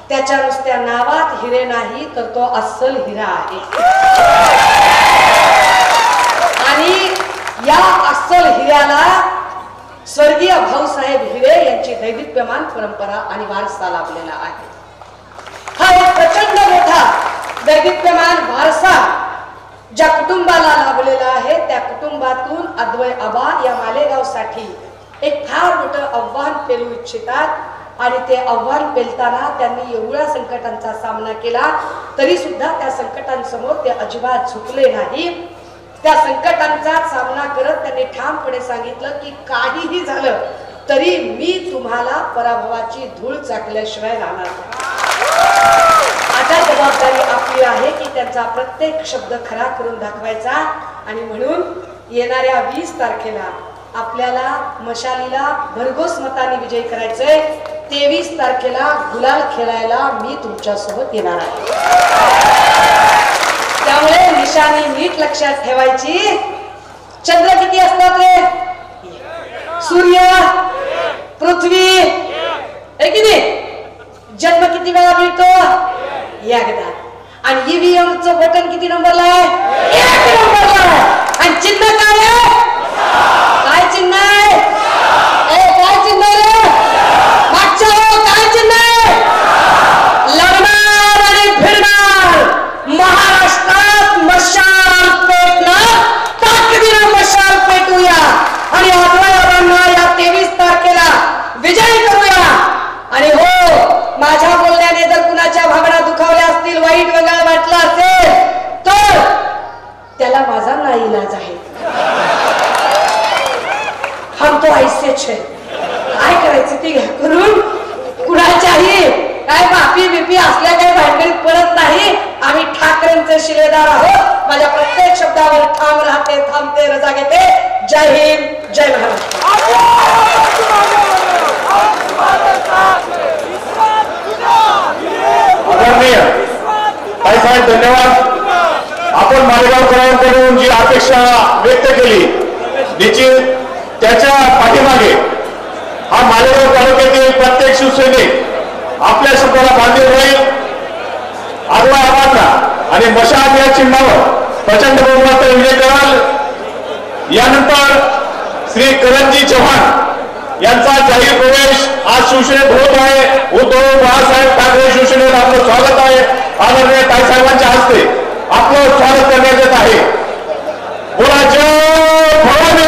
त्याच्या नुसत्या नावात हिरे नाही तर तो अस्सल हिरा आहे आणि या अस्सल हिऱ्याला स्वर्गीय भाऊसाहेब हिरे यांची दैदिप्यमान परंपरा आणि वारसा लाभलेला आहे. हा एक प्रचंड मोठा दैदिप्यमान वारसा ज्या कुटुंबाला लाभलेला आहे त्या कुटुंबातून अद्वय आबा या मालेगावसाठी एक फार मोठं आव्हान पेलू इच्छितात आणि ते आव्हान पेलताना त्यांनी एवढ्या संकटांचा सामना केला तरी सुद्धा त्या संकटांसमोर ते अजिबात झुकले नाही. त्या संकटांचा सामना करत त्यांनी ठामपणे सांगितलं की काहीही झालं तरी मी तुम्हाला पराभवाची धूळ चाकल्याशिवाय राहणार नाही. आता जबाबदारी आपली आहे की त्यांचा प्रत्येक शब्द खरा करून दाखवायचा आणि म्हणून येणाऱ्या 20 तारखेला आपल्याला मशालीला भरघोस मताने विजयी करायचंय. 23 तारखेला गुलाल खेळायला मी तुमच्या सोबत येणार आहे. त्यामुळे निशाणी नीट लक्षात ठेवायची. चंद्र किती असतात रे? सूर्य, पृथ्वी आहे की नाही? जन्म किती वेळा मिळतो? एकदा. आणि EVM चं बटन किती नंबरला आहे? 1 नंबरला आहे. आणि चिन्ह काय आहे? काय चिन्ह आहे? काय चिन्ह आहे? मागच्या काय चिन्ह आहे? लढणार आणि फिरणार महाराष्ट्रात मशाल पेटणार. ताकदीनं मशाल पेटूया आणि आजवायांना या 23 तारखेला विजयी करूया. आणि हो, माझ्या बोलण्याने जर कुणाच्या भावना दुखावल्या असतील, वाईट वगैरे वाटलं असेल तर त्याला माझा नाईलाज आहे. हम तो ऐसेच है. काय करायचं ते घ्या करून. कुणाच्याही काय बापी बिपी असल्या काही भांडणीत पडत नाही. आम्ही ठाकरेंचे शिलेदार आहोत. माझ्या प्रत्येक शब्दावर ठाम राहते, थांबते, रजा घेते. जय हिंद, जय महाराष्ट्र. शिवसेनेकडून जी अपेक्षा व्यक्त केली, निश्चित त्याच्या पाठीमागे हा मालेगाव तालुक्यातील प्रत्येक शिवसैनिक आपल्या शब्दाला बांधील राहील. आगवा आवाजला आणि मशाल या चिन्हावर प्रचंड बहुमताने विजय कराल. यानंतर श्री करणजी चव्हाण यांचा जाहीर प्रवेश आज शिवसेनेत होत आहे. उद्धव बाळासाहेब ठाकरे शिवसेनेत आपलं स्वागत आहे. आदरणीय ताईसाहेबांच्या हस्ते आपलं स्वागत करण्यात येत आहे. बोला जय भवानी.